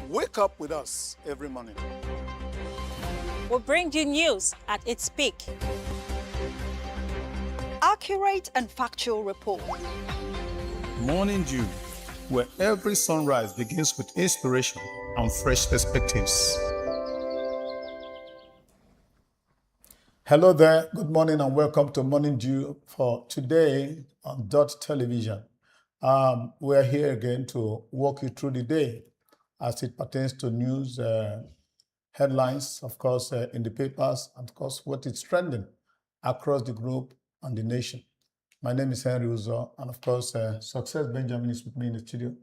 Wake up with us every morning. We'll bring you news at its peak. Accurate and factual report. Morning Dew, where every sunrise begins with inspiration and fresh perspectives. Hello there, good morning and welcome to Morning Dew for today on Dott Television. We're here again to walk you through the day as it pertains to news, headlines, of course, in the papers, and of course, what is trending across the globe and the nation. My name is Henry Uzo, and of course, Success Benjamin is with me in the studio.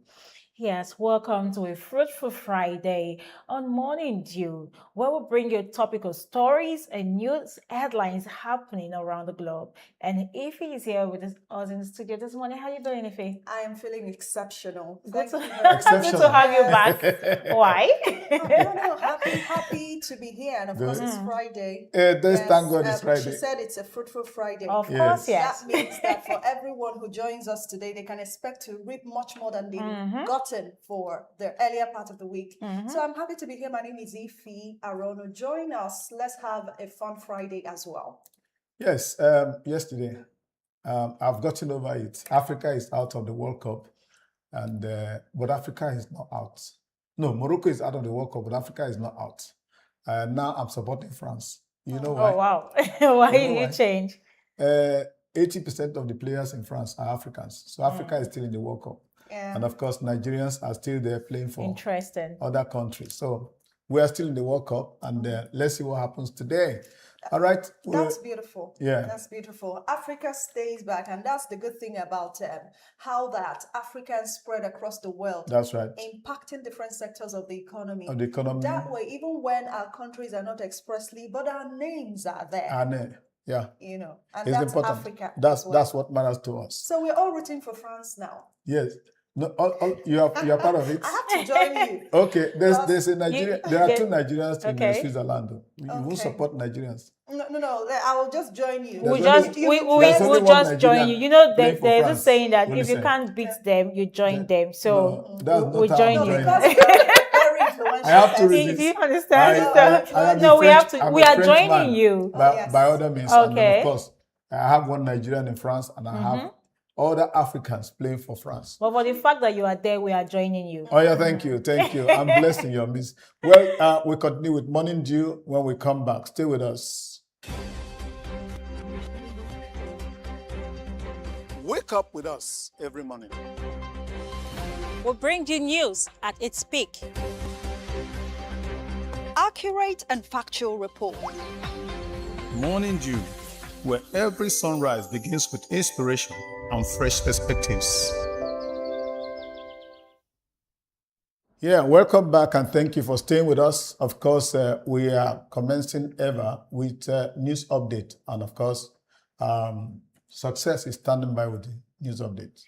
Yes, welcome to a fruitful Friday on Morning Dew, where we bring you topical stories and news headlines happening around the globe. And Ify is here with us in the studio this morning. How are you doing, Ify? I am feeling exceptional. Good to, Exceptional. good to have you back. Why? No, happy to be here. And of course, it's Friday. Thank God it's Friday. She said it's a fruitful Friday. Of course, yes. That means that for everyone who joins us today, they can expect to reap much more than they gotten for the earlier part of the week. So I'm happy to be here. My name is Ify Arono. Join us. Let's have a fun Friday as well. Yes, yesterday, I've gotten over it. Africa is out of the World Cup, and but Africa is not out. No, Morocco is out of the World Cup, but Africa is not out. Now I'm supporting France. You know why? Oh, wow. Why You know did you why? change? 80% of the players in France are Africans. So Africa is still in the World Cup. Yeah. And of course, Nigerians are still there playing for Interesting. other countries. So we are still in the World Cup, and let's see what happens today. All right. That's beautiful. Yeah. That's beautiful. Africa stays back, and that's the good thing about how that Africans spread across the world. That's right. Impacting different sectors of the economy. Of the economy. That way, even when our countries are not expressly, but our names are there. And yeah. You know, and It's that's important. Africa. That's as well. that's what matters to us. So we're all rooting for France now. Yes. No, you are part of it. I have to join you. Okay. There's a Nigeria. There are two Nigerians in Okay. Switzerland. You won't support Nigerians. No. I will just join you. We'll There's just, only- we'll there's only one just join Nigerian you. You know, playing for there's a France. saying that Well, if you listen. can't beat them, you join them. So No, that's we'll not how I'm join you. joining. Because very influential. I have to person. resist. Do you understand? I am No, a we French- have to. I'm We a are French joining man you. by, yes. by other means. And then, Okay. of course, I have one Nigerian in France, and I have other Africans playing for France. But for the fact that you are there, we are joining you. Oh yeah, thank you. I'm blessed in your midst. Well, we continue with Morning Dew when we come back. Stay with us. Wake up with us every morning. We'll bring you news at its peak. Accurate and factual report. Morning Dew, where every sunrise begins with inspiration and fresh perspectives. Yeah, welcome back and thank you for staying with us. Of course, we are commencing ever with news update, and of course, Success is standing by with the news updates.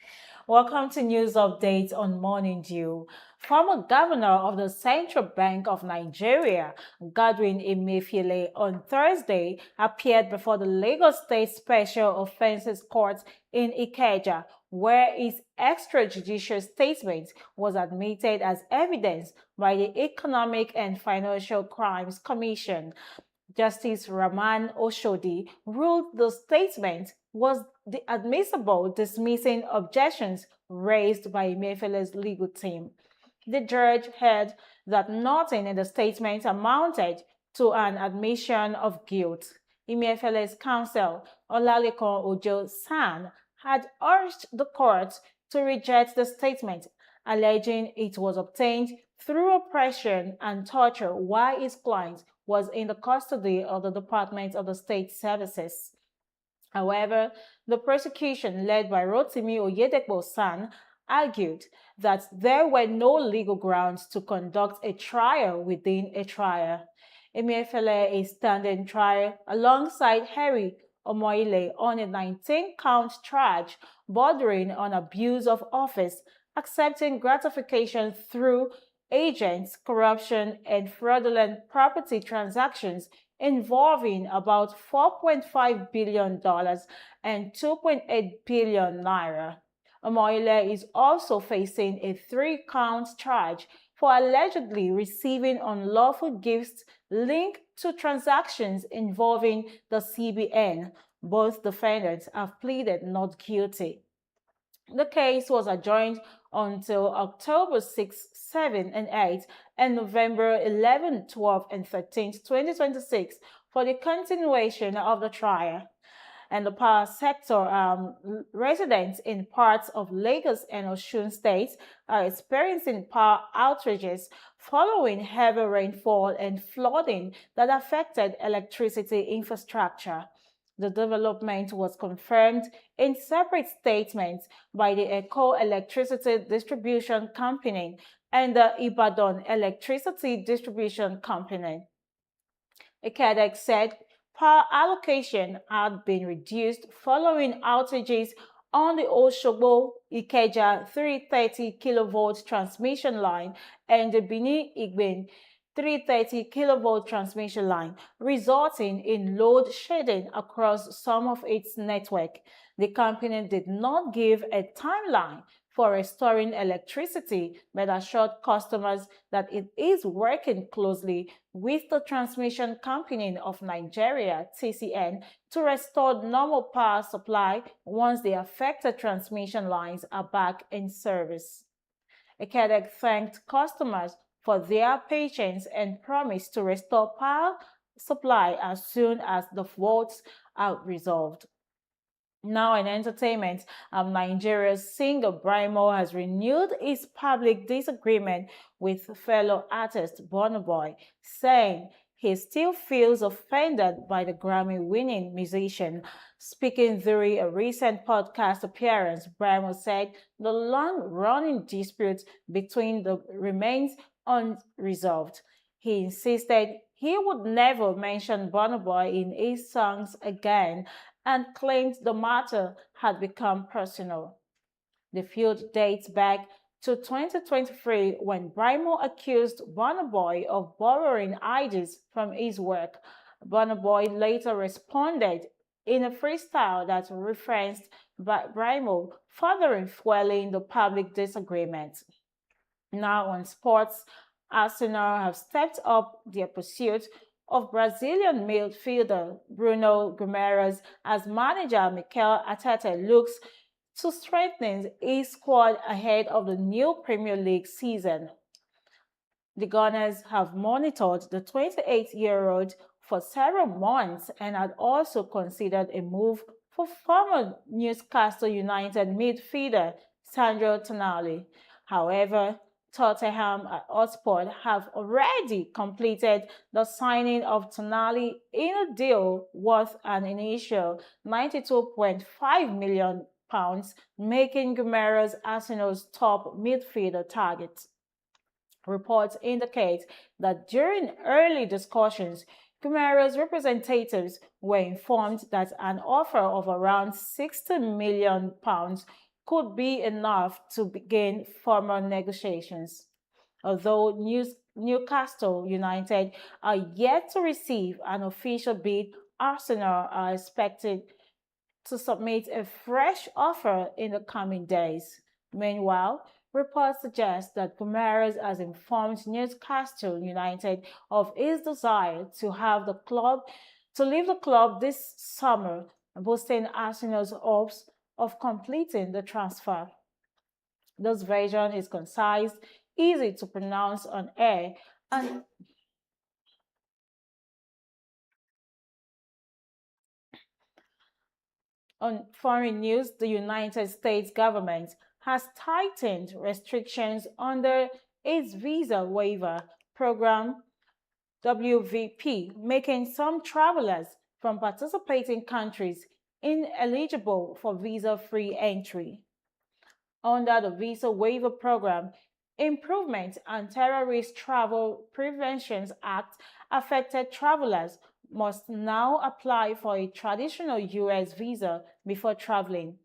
Welcome to News Updates on Morning Dew. Former Governor of the Central Bank of Nigeria, Godwin Emefiele, on Thursday appeared before the Lagos State Special Offences Court in Ikeja, where his extrajudicial statement was admitted as evidence by the Economic and Financial Crimes Commission. Justice Rahman Oshodi ruled the statement was admissible, dismissing objections raised by Emefiele's legal team. The judge held that nothing in the statement amounted to an admission of guilt. Emefiele's counsel, Olalekan Ojo San, had urged the court to reject the statement, alleging it was obtained through oppression and torture while his client was in the custody of the Department of the State Services. However, the prosecution, led by Rotimi Oyedepo-San, argued that there were no legal grounds to conduct a trial within a trial. Emefiele is standing trial alongside Harry Omoile on a 19-count charge bordering on abuse of office, accepting gratification through agents, corruption, and fraudulent property transactions involving about $4.5 billion and 2.8 billion naira. Omoile is also facing a 3-count charge for allegedly receiving unlawful gifts linked to transactions involving the CBN. Both defendants have pleaded not guilty. The case was adjourned until October 6, 7, and 8, and November 11, 12, and 13, 2026 for the continuation of the trial. And the power sector residents in parts of Lagos and Osun states are experiencing power outages following heavy rainfall and flooding that affected electricity infrastructure. The development was confirmed in separate statements by the Eco Electricity Distribution Company and the Ibadan Electricity Distribution Company. ECADEC said power allocation had been reduced following outages on the Osogbo-Ikeja 330 kV transmission line and the Benin-Igben 330 kV transmission line, resulting in load shedding across some of its network. The company did not give a timeline for restoring electricity, but assured customers that it is working closely with the Transmission Company of Nigeria, TCN, to restore normal power supply once the affected transmission lines are back in service. ECADEC thanked customers for their patience and promised to restore power supply as soon as the faults are resolved. Now in entertainment, Nigeria's singer Brimo has renewed his public disagreement with fellow artist Burna Boy, saying he still feels offended by the Grammy-winning musician. Speaking during a recent podcast appearance, Brimo said the long-running dispute between them remains unresolved. He insisted he would never mention Burna Boy in his songs again and claimed the matter had become personal. The feud dates back to 2023 when Brimo accused Burna Boy of borrowing ideas from his work. Burna Boy later responded in a freestyle that referenced Brimo, further fueling the public disagreement. Now on sports, Arsenal have stepped up their pursuit of Brazilian midfielder Bruno Guimaraes as manager Mikel Arteta looks to strengthen his squad ahead of the new Premier League season. The Gunners have monitored the 28-year-old for several months and had also considered a move for former Newcastle United midfielder Sandro Tonali. However, Tottenham Hotspur have already completed the signing of Tonali in a deal worth an initial £92.5 million, making Guimaraes Arsenal's top midfielder target. Reports indicate that during early discussions, Guimaraes' representatives were informed that an offer of around £60 million could be enough to begin formal negotiations. Although Newcastle United are yet to receive an official bid, Arsenal are expected to submit a fresh offer in the coming days. Meanwhile, reports suggest that Guimaraes has informed Newcastle United of his desire to leave the club this summer, boosting Arsenal's hopes of completing the transfer. This version is concise, easy to pronounce on air, and on foreign news, the United States government has tightened restrictions under its visa waiver program, WVP, making some travelers from participating countries ineligible for visa-free entry. Under the Visa Waiver Program, Improvement and Terrorist Travel Prevention Act, affected travelers must now apply for a traditional U.S. visa before traveling.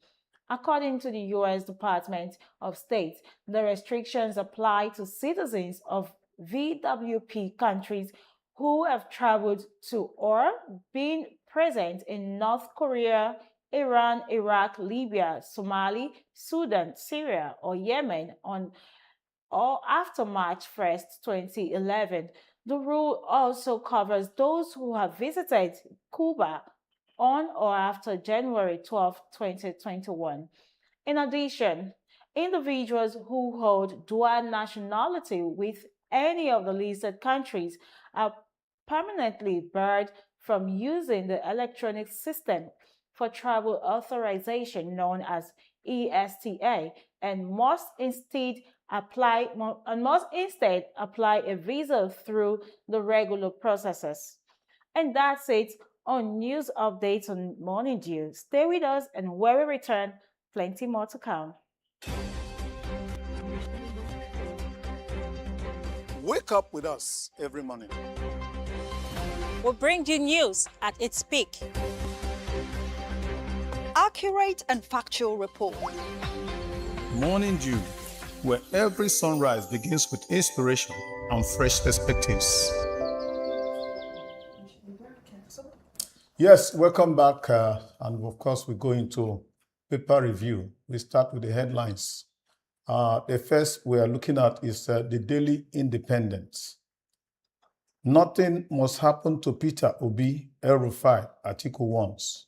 According to the U.S. Department of State, the restrictions apply to citizens of VWP countries who have traveled to or been present in North Korea, Iran, Iraq, Libya, Somalia, Sudan, Syria, or Yemen on or after March 1st, 2011. The rule also covers those who have visited Cuba on or after January 12, 2021. In addition, individuals who hold dual nationality with any of the listed countries are permanently barred from using the electronic system for travel authorization known as ESTA and must instead apply a visa through the regular processes. And that's it on news updates on Morning Dew. Stay with us, and when we return, plenty more to come. Wake up with us every morning. We'll bring you news at its peak. Accurate and factual report. Morning Dew, where every sunrise begins with inspiration and fresh perspectives. Yes, welcome back. And of course, we go into paper review. We start with the headlines. The first we are looking at is the Daily Independent. Nothing must happen to Peter Obi, El-Rufai, Atiku wants.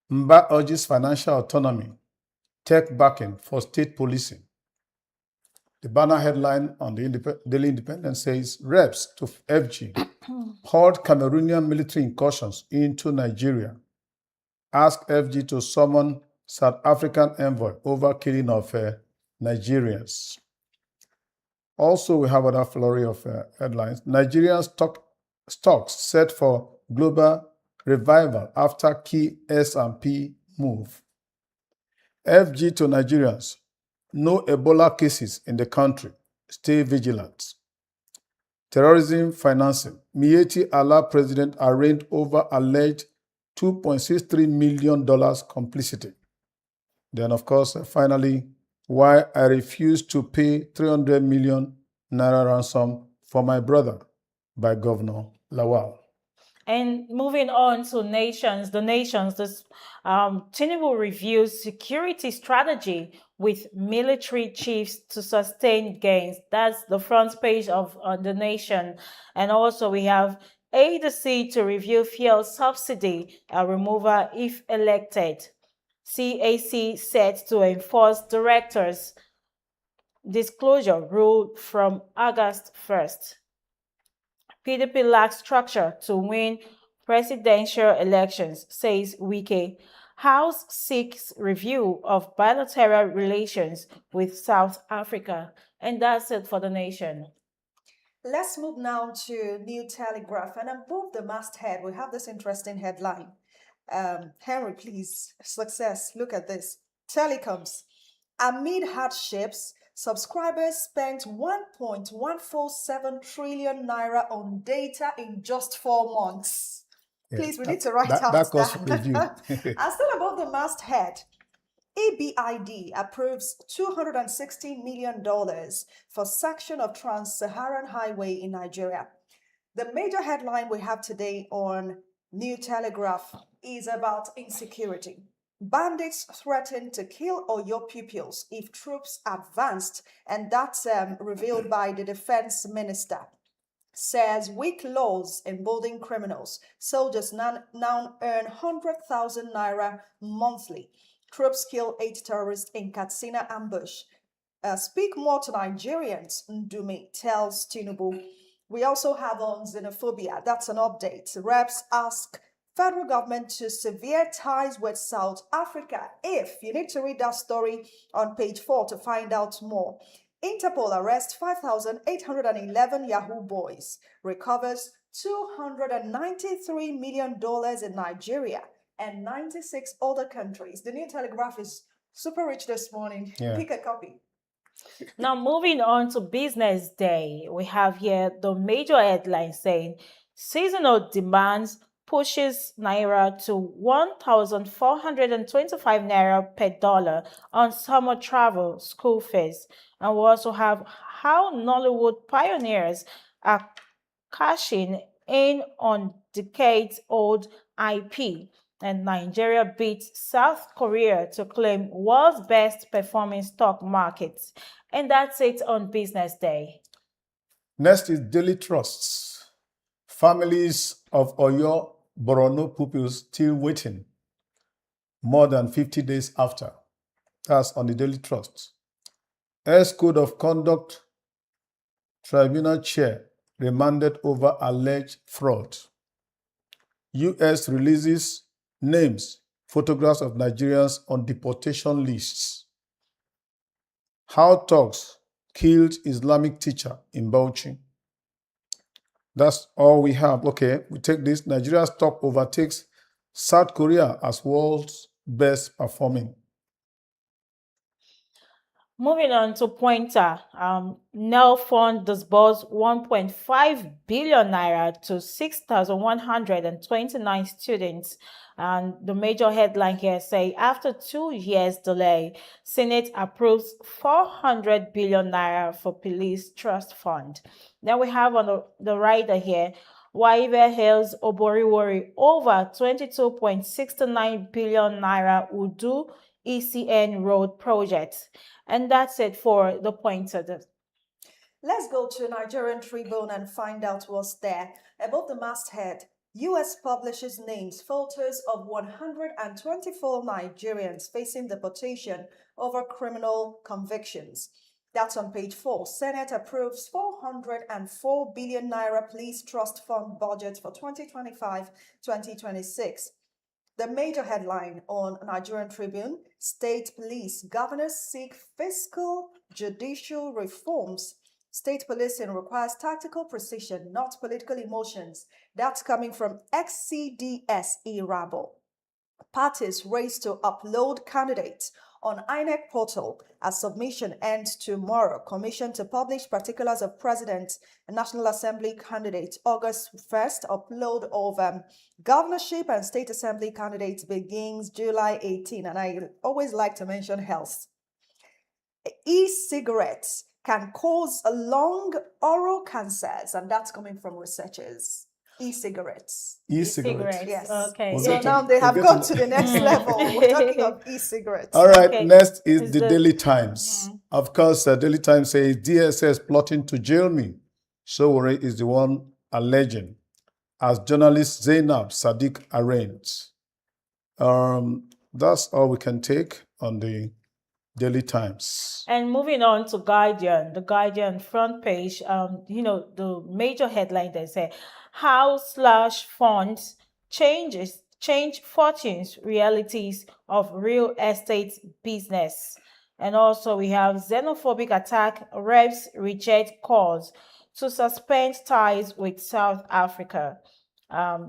Mba urges financial autonomy, tech backing for state policing. The banner headline on the Daily Independent says, Reps to FG halt Cameroonian military incursions into Nigeria. Ask FG to summon South African envoy over killing of Nigerians. Also, we have another flurry of headlines. Nigerian stocks set for global revival after key S&P move. FG to Nigerians. No Ebola cases in the country. Stay vigilant. Terrorism financing. Miyetti Allah president arraigned over alleged $2.63 million complicity. Then, of course, finally, why I refuse to pay 300 million naira ransom for my brother by Governor Lawal. And moving on to the nations, this Tinubu reviews security strategy with military chiefs to sustain gains. That's the front page of the nation. And also we have ADC to review fuel subsidy removal if elected. CAC set to enforce directors' disclosure rule from August 1st. PDP lacks structure to win presidential elections, says Wike. House seeks review of bilateral relations with South Africa. And that's it for the nation. Let's move now to New Telegraph. And above the masthead, we have this interesting headline. Henry, please. Success. Look at this. Telecoms. Amid hardships, subscribers spent 1.147 trillion naira on data in just 4 months. Please, we need to write out that. Cost review. And still above the masthead, ABID approves $260 million for section of Trans-Saharan Highway in Nigeria. The major headline we have today on New Telegraph is about insecurity. Bandits threaten to kill Oyo pupils if troops advanced, and that's revealed by the defense minister. Says weak laws embolden criminals. Soldiers now earn 100,000 naira monthly. Troops kill 8 terrorists in Katsina ambush. Speak more to Nigerians, Ndumi tells Tinubu. We also have on xenophobia. That's an update. Reps ask federal government to sever ties with South Africa. If you need to read that story on page 4 to find out more. Interpol arrests 5,811 Yahoo boys, recovers $293 million in Nigeria and 96 other countries. The New Telegraph is super rich this morning. Yeah. Pick a copy. Now, moving on to Business Day, we have here the major headline saying seasonal demands pushes Naira to 1,425 Naira per dollar on summer travel school fees. And we also have how Nollywood pioneers are cashing in on decades-old IP. And Nigeria beat South Korea to claim world's best performing stock market. And that's it on Business Day. Next is daily trusts. Families of Oyo Borono pupils still waiting more than 50 days after. That's on the daily trust. S Code of Conduct Tribunal Chair remanded over alleged fraud. U.S. releases names, photographs of Nigerians on deportation lists. How thugs killed Islamic teacher in Bauchi. That's all we have. Okay, we take this. Nigeria's stock overtakes South Korea as world's best performing. Moving on to Pointer, NEL Fund disbursed 1.5 billion naira to 6,129 students. And the major headline here say, after 2 years delay, Senate approves 400 billion naira for Police Trust Fund. Then we have on the rider here, Waive Hills Oboriwori over 22.69 billion naira Udu ECN road project. And that's it for the Pointer. Let's go to Nigerian Tribune and find out what's there. Above the masthead, U.S. publishes names, photos of 124 Nigerians facing deportation over criminal convictions. That's on page 4. Senate approves 404 billion naira Police Trust Fund budget for 2025-2026. The major headline on Nigerian Tribune, State Police Governors seek fiscal judicial reforms. State policing requires tactical precision, not political emotions. That's coming from XCDS Irabo. Parties race to upload candidates on INEC portal as submission ends tomorrow. Commission to publish particulars of President and National Assembly candidates August 1st. Upload of governorship and state assembly candidates begins July 18. And I always like to mention health. E-cigarettes can cause lung oral cancers, and that's coming from researchers. E-cigarettes. E-cigarettes. Yes. Okay. So now they have got to the next level. We're talking of e-cigarettes. All right, Okay. next is the Daily Times. Of course, Daily Times says DSS plotting to jail me. Sowore is the one alleging, as journalist Zainab Sadiq arraigned. That's all we can take on the Daily Times. And moving on to Guardian, the Guardian front page, the major headline they say, House/funds change fortunes, realities of real estate business. And also we have xenophobic attack, reps reject calls to suspend ties with South Africa.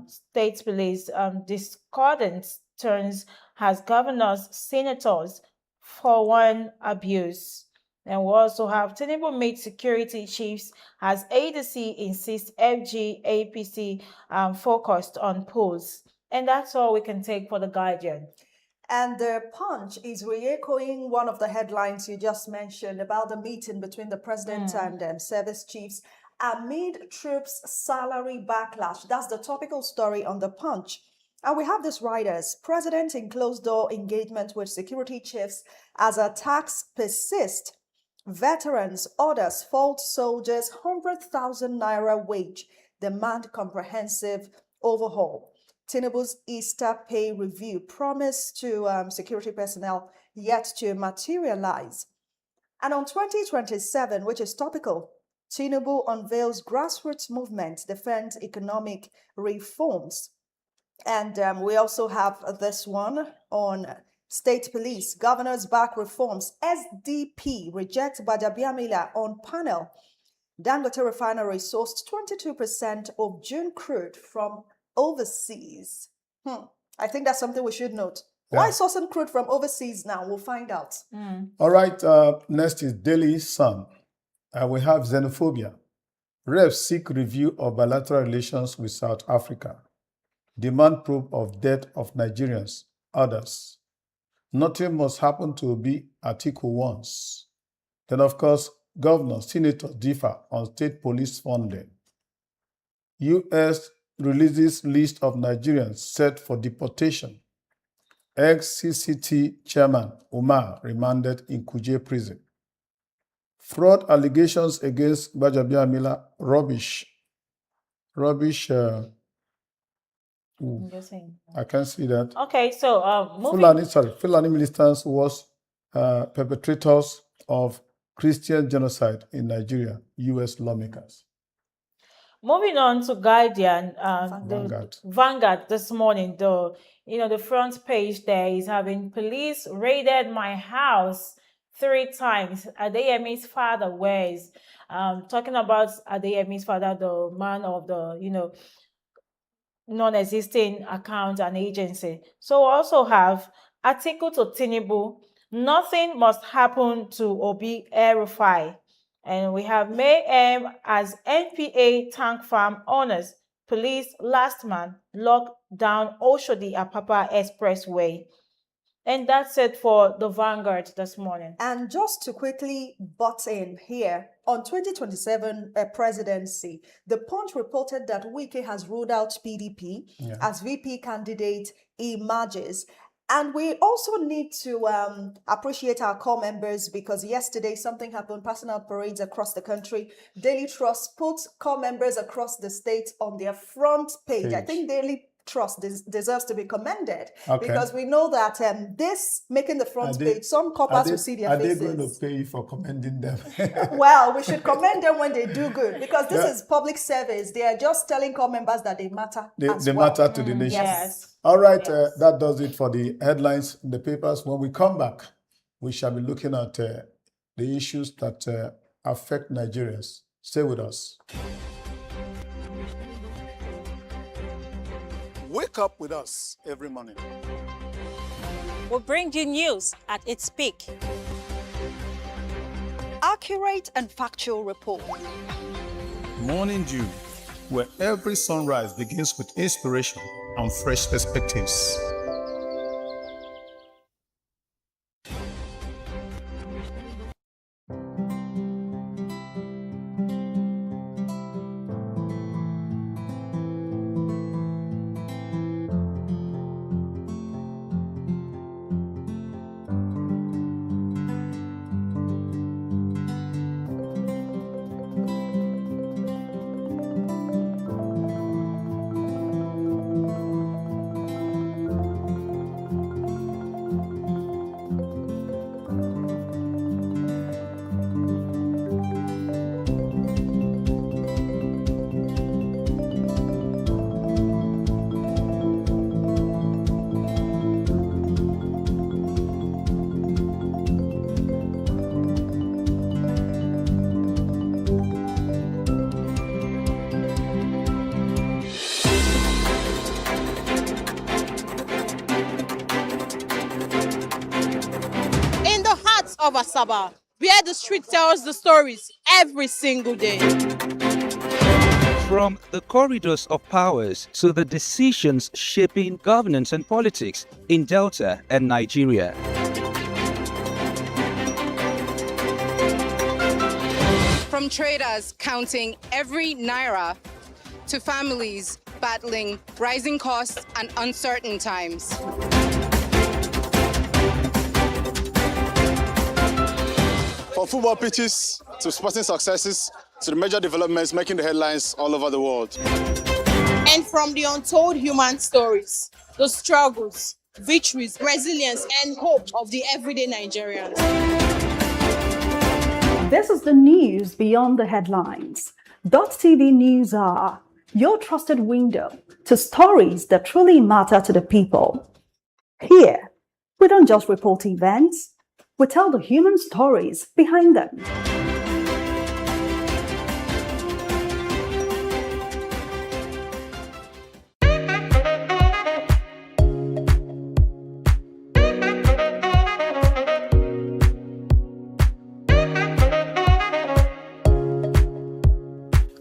State police discordant turns as governors, senators for one abuse. And we also have Tinubu meet security chiefs as ADC insists FG APC focused on polls. And that's all we can take for the Guardian. And the Punch is re-echoing one of the headlines you just mentioned about the meeting between the president and service chiefs amid troops' salary backlash. That's the topical story on the Punch. And we have these writers, president in closed-door engagement with security chiefs as attacks persist. Veterans orders fault soldiers 100,000 naira wage, demand comprehensive overhaul. Tinubu's Easter pay review promise to security personnel yet to materialize. And on 2027, which is topical, Tinubu unveils grassroots movement, defends economic reforms. And we also have this one on state police, governors back reforms, SDP rejects Bajabiamila on panel. Dangote refinery sourced 22% of June crude from overseas. I think that's something we should note. Yeah. Why sourcing crude from overseas now? We'll find out. All right, next is Daily Sun. We have xenophobia. Reps seek review of bilateral relations with South Africa. Demand probe of death of Nigerians, others. Nothing must happen to Obi, Atiku once. Then, of course, governors, senators differ on state police funding. U.S. releases list of Nigerians set for deportation. Ex-CCT chairman Umar remanded in Kuje prison. Fraud allegations against Gbajabiamila, rubbish. I'm just saying. I can't see that. Okay, so moving. Fulani militants was perpetrators of Christian genocide in Nigeria, U.S. lawmakers. Moving on to Guardian, Vanguard. Vanguard this morning, the front page there is having police raided my house 3 times. Adeyemi's father wears, talking about Adeyemi's father, the man of the, non-existing account and agency. So we also have article to Tinubu, nothing must happen to Obi Erufai. And we have May M as NPA tank farm owners. Police last man locked down Oshodi Apapa Expressway. And that's it for the Vanguard this morning. And just to quickly butt in here, on 2027 presidency, the Punch reported that Wike has ruled out PDP as VP candidate emerges. And we also need to appreciate our core members, because yesterday something happened, personal parades across the country. Daily Trust put core members across the state on their front page. I think Daily Trust deserves to be commended, because we know that this making the front page, some coppers will see their faces. Are they going to pay you for commending them? Well, we should commend them when they do good, because this is public service. They are just telling core members that they matter. They matter to the nation. Yes. All right, that does it for the headlines in the papers. When we come back, we shall be looking at the issues that affect Nigerians. Stay with us. Wake up with us every morning. We'll bring you news at its peak. Accurate and factual report. Morning Dew, where every sunrise begins with inspiration and fresh perspectives. Of Asaba, where the street tells the stories every single day. From the corridors of powers to the decisions shaping governance and politics in Delta and Nigeria. From traders counting every naira to families battling rising costs and uncertain times. From football pitches to sporting successes to the major developments making the headlines all over the world. And from the untold human stories, the struggles, victories, resilience, and hope of the everyday Nigerians. This is the news beyond the headlines. Dott TV News are your trusted window to stories that truly matter to the people. Here, we don't just report events, we tell the human stories behind them.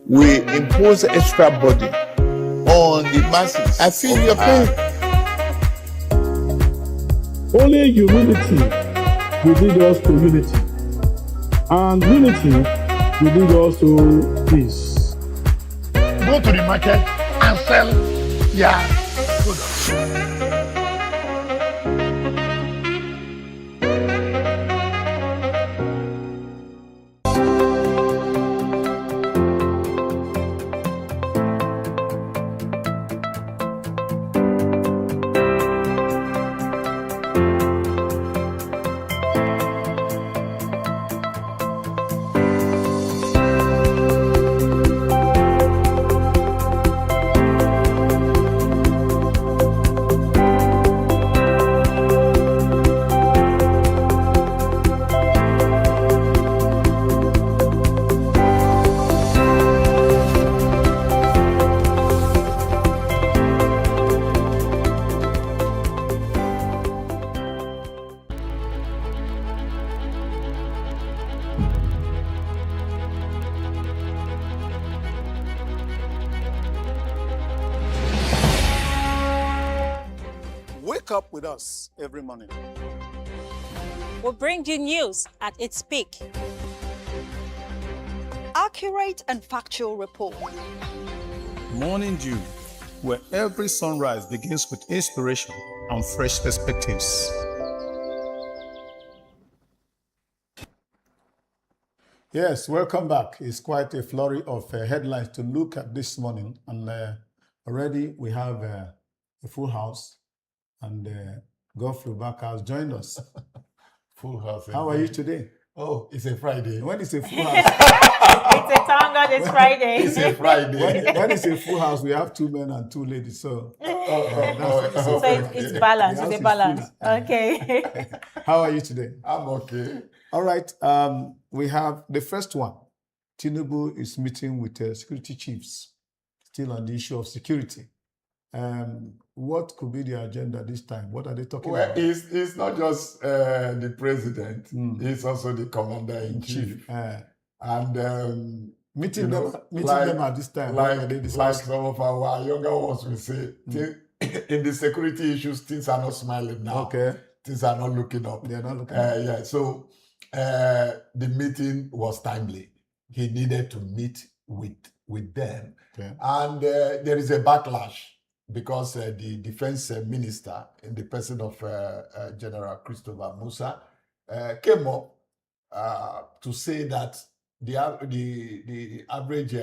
We impose extra burden on the masses. I feel your pain. Only humility will lead us to unity, and unity will lead us to peace. Go to the market and sell their products. Wake up with us every morning. We'll bring you news at its peak. Accurate and factual report. Morning Dew, where every sunrise begins with inspiration and fresh perspectives. Yes, welcome back. It's quite a flurry of headlines to look at this morning, and already we have a full house, and Godfrey Baka has joined us. Full house. How are you today? Oh, it's a Friday. When is a full house? It's a thank God it's Friday. It's a Friday. when it's a full house, we have 2 men and 2 ladies. So, So it's balance. It's a balance. Okay. How are you today? I'm okay. All right. We have the first one. Tinubu is meeting with security chiefs, still on the issue of security. What could be the agenda this time? What are they talking Well, about? it's not just the president, it's also the commander-in-chief. And Meeting them at this time. Like some of our younger ones will say, in the security issues, things are not smiling now. Okay. Things are not looking up. They're not looking up. Yeah. So the meeting was timely. He needed to meet with them. Okay. And there is a backlash because the defense minister, in the person of General Christopher Musa, came up to say that the average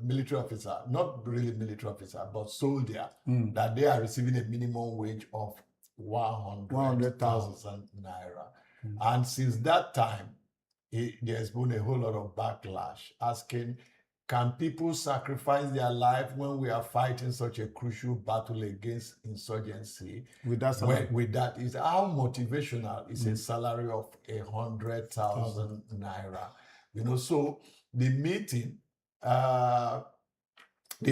military officer, not really military officer, but soldier, that they are receiving a minimum wage of 100,000 naira. And since that time, there's been a whole lot of backlash asking, can people sacrifice their life when we are fighting such a crucial battle against insurgency? With that salary? With that, is how motivational is a salary of 100,000 naira? So the meeting, the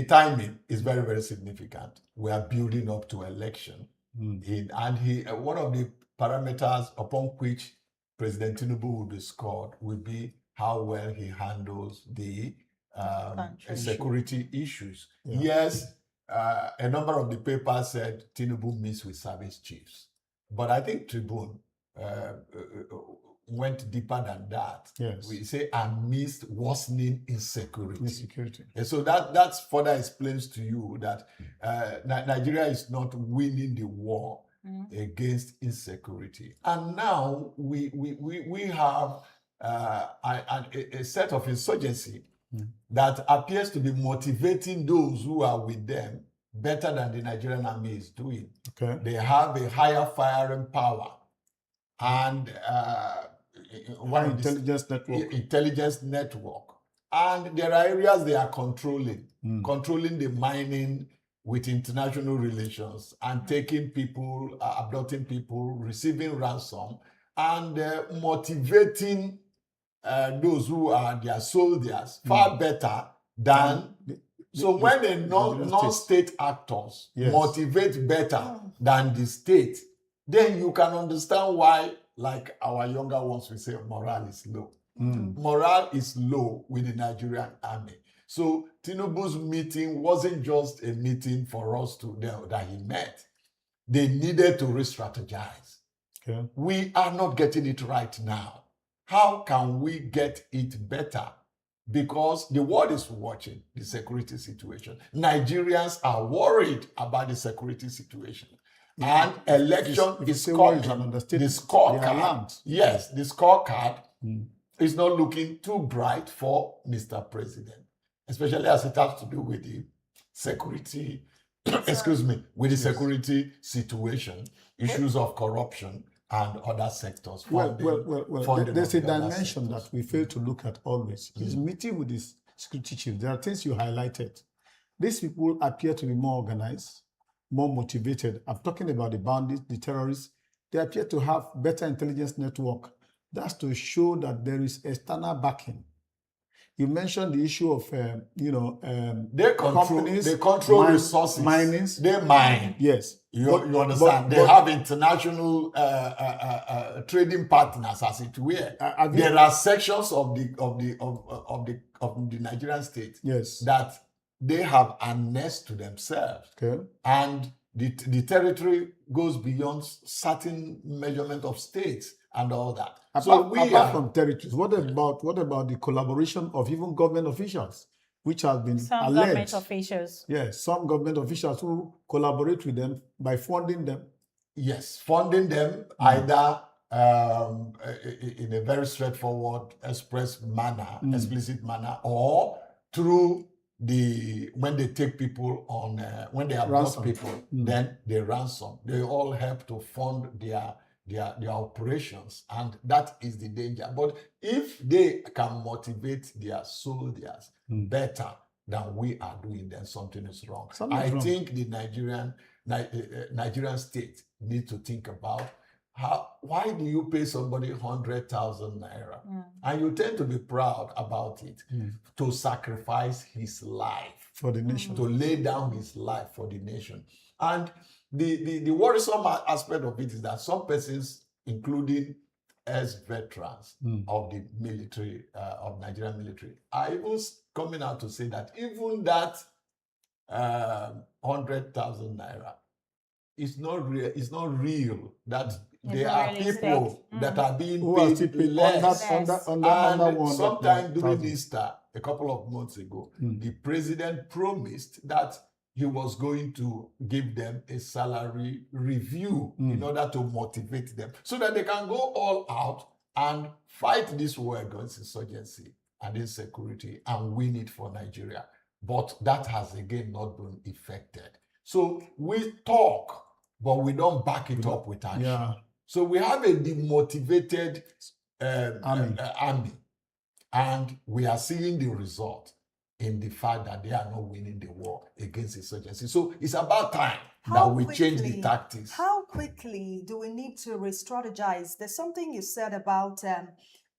timing is very, very significant. We are building up to election. One of the parameters upon which President Tinubu will be scored will be how well he handles the security issues. Yeah. Yes, a number of the papers said Tinubu meets with service chiefs, but I think Tribune went deeper than that. Yes. We say amidst worsening insecurity. Insecurity. And so that further explains to you that Nigeria is not winning the war against insecurity. And now we have a set of insurgency that appears to be motivating those who are with them better than the Nigerian army is doing. Okay. They have a higher firing power and intelligence network. And there are areas they are controlling the mining with international relations and taking people, abducting people, receiving ransom, and motivating those who are their soldiers far better than. When the non-state actors motivate better than the state, then you can understand why, like our younger ones will say, morale is low. Morale is low with the Nigerian army. So Tinubu's meeting wasn't just a meeting for us that he met. They needed to re-strategize. Okay. We are not getting it right now. How can we get it better because the world is watching the security situation. Nigerians are worried about the security situation. And election is coming. The scorecard, yes, the scorecard is not looking too bright for Mr. President, especially as it has to do with the security, with the security situation, issues of corruption and other sectors. There's a dimension that we fail to look at always. His meeting with his security chief, there are things you highlighted. These people appear to be more organized, more motivated. I'm talking about the bandits, the terrorists. They appear to have better intelligence network. That's to show that there is external backing. You mentioned the issue of, they control resources. Minings. They mine. Yes. You understand? They have international trading partners, as it were. There are sections of the Nigerian state that they have annexed to themselves. Okay. And the territory goes beyond certain measurement of states and all that. Apart from territories, what about the collaboration of even government officials, which has been some alleged? Government officials. Yes, some government officials who collaborate with them by funding them. Yes, funding them either in a very straightforward, explicit manner, or through when they take people on, when they have brought people, then they ransom. They all help to fund their operations, and that is the danger. But if they can motivate their soldiers better than we are doing, then something is wrong. I think the Nigerian state needs to think about why do you pay somebody 100,000 naira and you tend to be proud about it, to sacrifice his life for the nation, to lay down his life for the nation. And the worrisome aspect of it is that some persons, including ex-veterans of the military, of Nigerian military, are even coming out to say that even that 100,000 naira is not real. It's not real. That there are people that are being paid less. And sometime during Easter, a couple of months ago, the president promised that he was going to give them a salary review in order to motivate them so that they can go all out and fight this war against insurgency and insecurity and win it for Nigeria. But that has again not been effected. So we talk, but we don't back it up with action. Yeah. So we have a demotivated army, and we are seeing the result in the fact that they are not winning the war against insurgency. So it's about time that we change the tactics. How quickly do we need to re-strategize? There's something you said about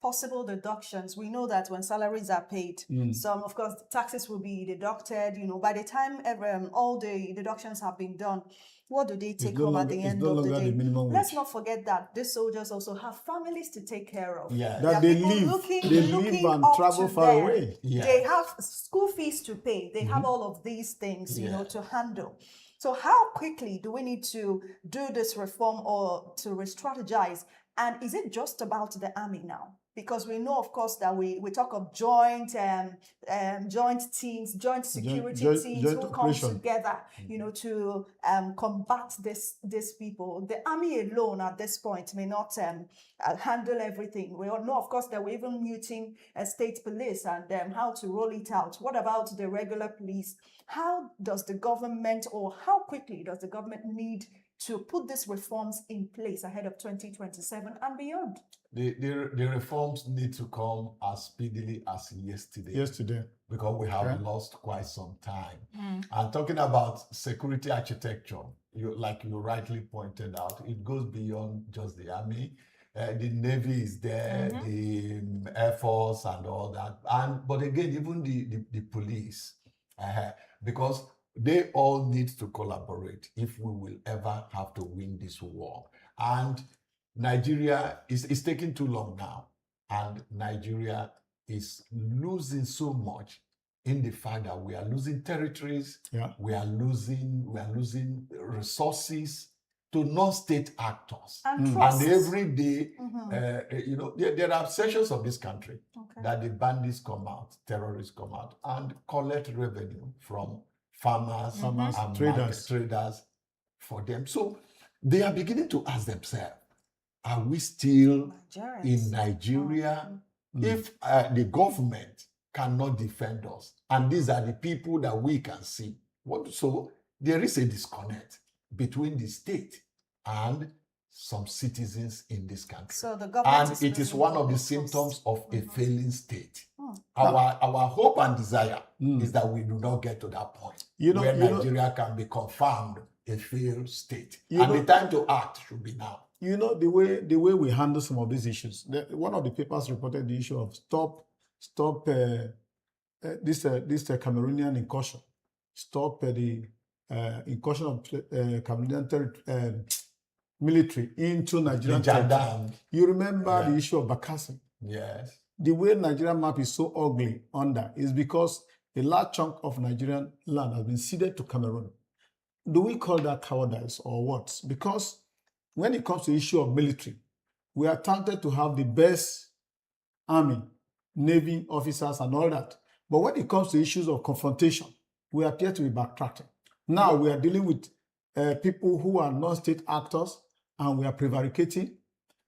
possible deductions. We know that when salaries are paid, some, of course, taxes will be deducted. By the time all the deductions have been done, what do they take home at the end of the day? Let's not forget that these soldiers also have families to take care of. Yeah. That they live and travel far away. Yeah. They have school fees to pay. They have all of these things, to handle. So how quickly do we need to do this reform or to re-strategize? And is it just about the army now? Because we know, of course, that we talk of joint teams, joint security teams who come together, to combat these people. The army alone at this point may not handle everything. We all know, of course, that we're even muting state police and how to roll it out. What about the regular police? How does the government, or how quickly does the government need to put these reforms in place ahead of 2027 and beyond? The reforms need to come as speedily as yesterday. Because we have lost quite some time. And talking about security architecture, like you rightly pointed out, it goes beyond just the army. The Navy is there, the Air Force and all that. But again, even the police, because they all need to collaborate if we will ever have to win this war. And Nigeria is taking too long now. And Nigeria is losing so much in the fact that we are losing territories, we are losing resources, to non-state actors. And trust. And every day, there are sections of this country that the bandits come out, terrorists come out, and collect revenue from farmers and traders for them. So they are beginning to ask themselves, are we still in Nigeria? If the government cannot defend us, and these are the people that we can see, so there is a disconnect between the state and some citizens in this country. So the government and it is one of the symptoms of a failing state. Our hope and desire is that we do not get to that point where Nigeria can be confirmed a failed state. And the time to act should be now. You know, the way we handle some of these issues. One of the papers reported the issue of stop this Cameroonian incursion. Stop the incursion of Cameroonian military into Nigerian territory. You remember the issue of Bakassi? Yes. The way Nigerian map is so ugly under is because a large chunk of Nigerian land has been ceded to Cameroon. Do we call that cowardice or what? Because when it comes to the issue of military, we are talented to have the best army, navy officers and all that. But when it comes to issues of confrontation, we appear to be backtracking. Now we are dealing with people who are non-state actors and we are prevaricating.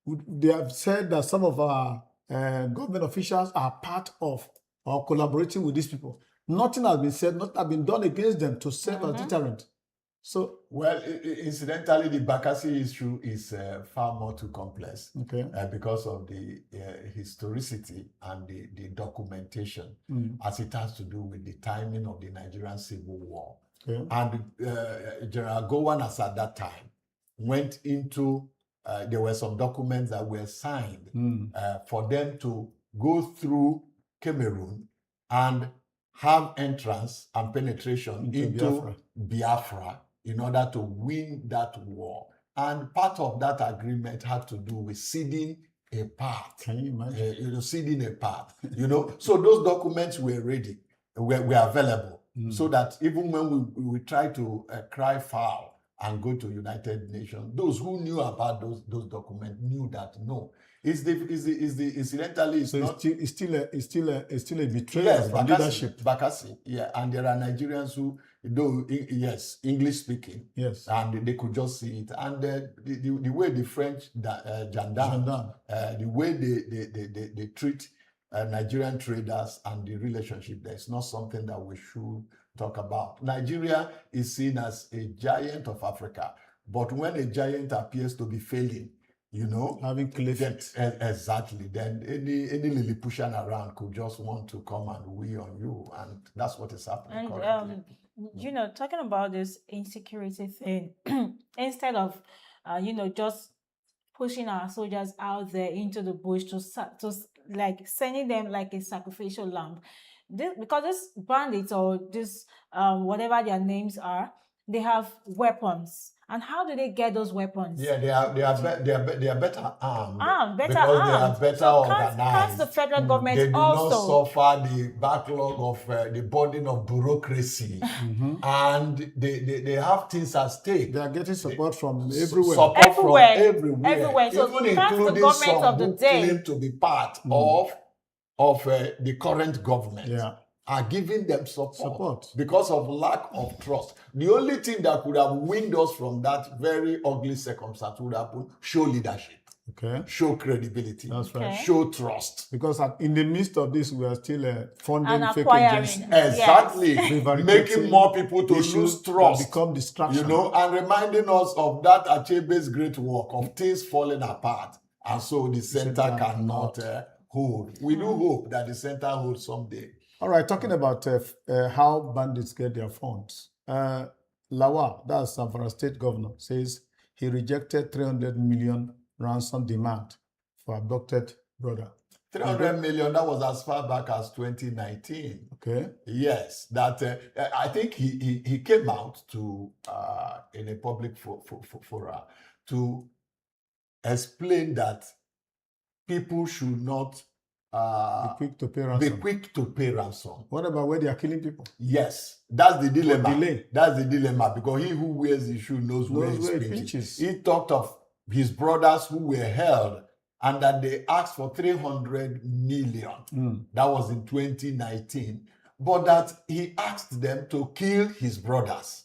They have said that some of our government officials are part of or collaborating with these people. Nothing has been said, nothing has been done against them to serve as deterrent. So, well, incidentally, the Bakassi issue is far more too complex because of the historicity and the documentation as it has to do with the timing of the Nigerian Civil War. And General Gowanas at that time went into, there were some documents that were signed for them to go through Cameroon and have entrance and penetration into Biafra in order to win that war. And part of that agreement had to do with ceding a part. Can you imagine? Ceding a part. So those documents were ready, were available, so that even when we try to cry foul and go to United Nations, those who knew about those documents knew that no. Incidentally, it's still a betrayal of leadership. Bakassi, and there are Nigerians who, though English speaking, and they could just see it. And the way the French gendarmes, the way they treat Nigerian traders and the relationship there is not something that we should talk about. Nigeria is seen as a giant of Africa, but when a giant appears to be failing, having cliff exactly, then any Lilliputian around could just want to come and wee on you, and that's what is happening currently. Talking about this insecurity thing, instead of just pushing our soldiers out there into the bush to like sending them like a sacrificial lamb, because this bandits or this whatever their names are, they have weapons. And how do they get those weapons? Yeah, they are better armed. Better because armed. They are better so organized. Can't the federal government they do also not suffer the backlog of the burden of bureaucracy, and they have things at stake. They are getting support from everywhere. Support from everywhere. So even including the some of the who day claim to be part of the current government. Are giving them support because of lack of trust. The only thing that could have weaned us from that very ugly circumstance would have been show leadership, show credibility, that's right, show trust. Because in the midst of this, we are still funding and fake agents, exactly, making more people to lose trust, become distraction, and reminding us of that Achebe's great work of things falling apart, and so the center cannot hold. We do hope that the center holds someday. All right, talking about how bandits get their funds. Lawal, that's Zamfara State Governor, says he rejected 300 million ransom demand for abducted brother. 300 million, that was as far back as 2019. Okay. Yes, that I think he came out to in a public forum to explain that people should not Be quick to pay be ransom. quick to pay ransom. What about where they are killing people? Yes, that's the dilemma. delay. That's the dilemma, because he who wears the shoe knows where Knows where it it pinches. pinches. He talked of his brothers who were held and that they asked for 300 million. That was in 2019. But that he asked them to kill his brothers.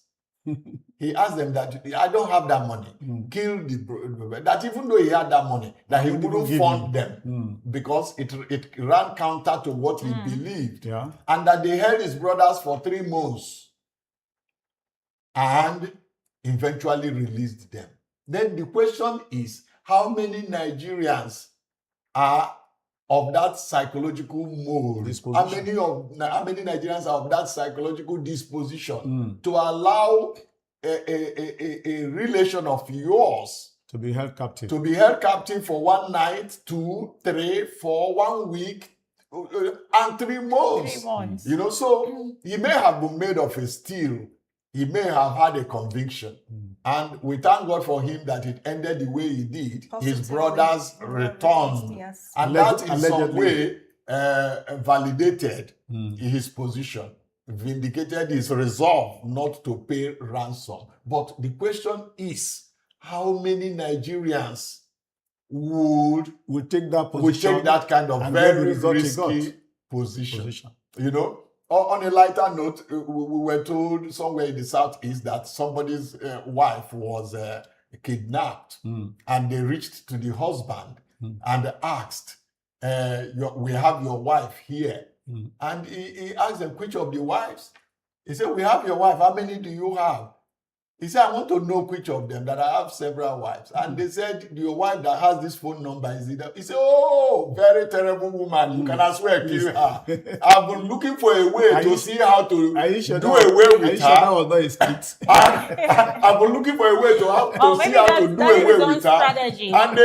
He asked them that, I don't have that money. Kill the that even though he had that money, that he wouldn't fund them because it ran counter to what he believed. Yeah. And that they held his brothers for 3 months and eventually released them. Then the question is, how many Nigerians are of that psychological mold? How many Nigerians are of that psychological disposition to allow a relation of yours to be held captive? To be held captive for 1 night, 2, 3, 4, 1 week, and 3 months. 3 months. You know, so he may have been made of a steel. He may have had a conviction. And we thank God for him that it ended the way he did. His brothers returned. Yes. And that in some way validated his position, vindicated his resolve not to pay ransom. But the question is, how many Nigerians would take that position, take that kind of very risky position? You know? On a lighter note, we were told somewhere in the southeast that somebody's wife was kidnapped, and they reached to the husband and asked, we have your wife here. And he asked them, which of the wives? He said, we have your wife. How many do you have? He said, I want to know which of them, that I have several wives. And they said, your wife that has this phone number, is it? He said, oh, very terrible woman. You can as well kill her. I've been looking for a way to see how to do away with her. That was not his speech. I've been looking for a way to see how to do away with her. And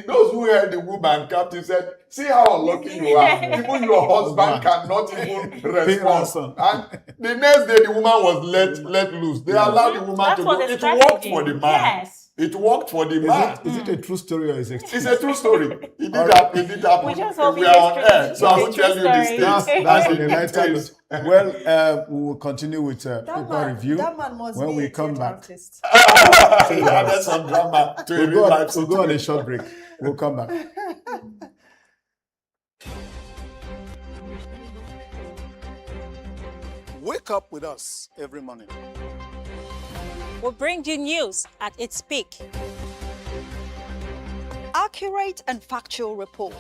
those who held the woman captive said, see how unlucky you are. Even your husband cannot even respond. And the next day, the woman was let loose. They allowed the woman to go. It worked for the man. Yes. It worked for the man. Is it a true story or is it? It's a true story. It did happen. We just We are on air, so I won't tell you the states. That's the lighter note. Well, we will continue with paper review That man must when be we a come theatre back. artist. There's some drama to We'll go on a short break. We'll come back. Wake up with us every morning. We'll bring you news at its peak. Accurate and factual report.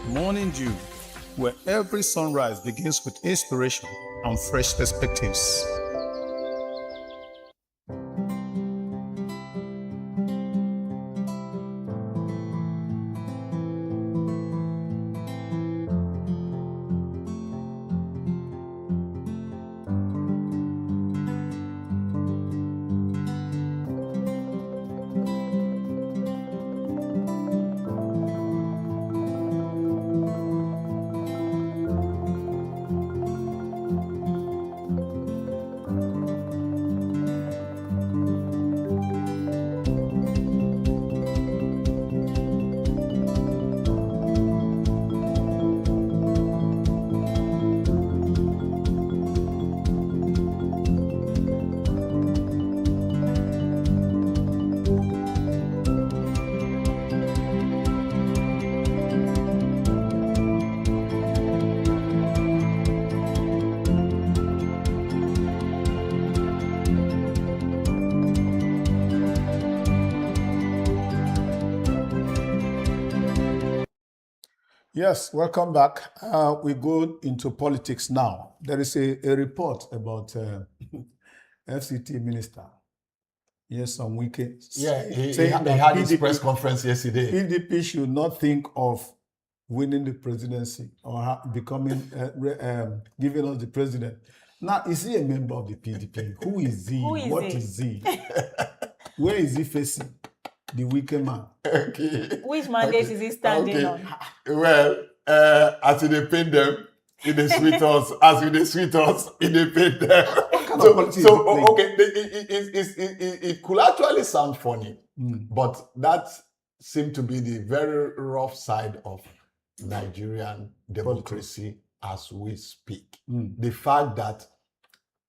Morning Dew, where every sunrise begins with inspiration and fresh perspectives. Yes, welcome back. We go into politics now. There is a report about FCT minister. Yes, on weekend. Yeah, he saying that had his press conference yesterday. PDP should not think of winning the presidency or becoming, giving us the president. Now, is he a member of the PDP? Who is he? What is he? Where is he facing? The wicked man. Okay. Which mandate is he standing on? Well, as they paid them, in the sweet us, as in the sweet us, in the paid them. It could actually sound funny, but that seemed to be the very rough side of Nigerian democracy as we speak. The fact that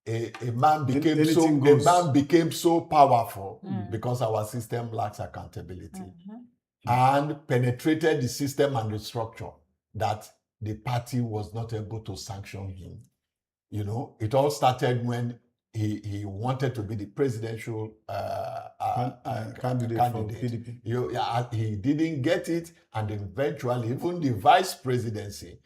a man became so powerful because our system lacks accountability and penetrated the system and the structure that the party was not able to sanction him. You know, it all started when he wanted to be the presidential candidate for PDP. He didn't get it, and eventually even the vice presidential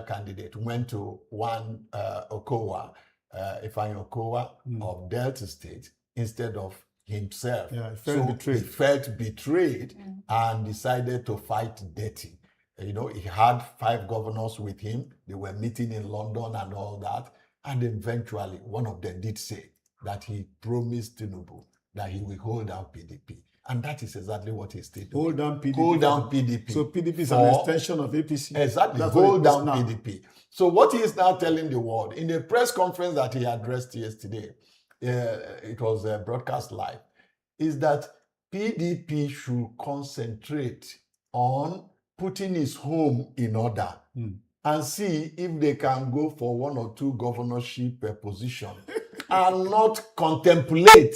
candidate went to one Okowa, Ifeanyi Okowa of Delta State instead of himself. He felt betrayed and decided to fight dirty. You know, he had 5 governors with him. They were meeting in London and all that. And eventually, one of them did say that he promised Tinubu that he will hold down PDP. And that is exactly what he stated. Hold down PDP. Hold down PDP. So PDP is an extension of APC. Exactly. Hold down PDP. So what he is now telling the world, in a press conference that he addressed yesterday, it was broadcast live, is that PDP should concentrate on putting his home in order and see if they can go for 1 or 2 governorship positions and not contemplate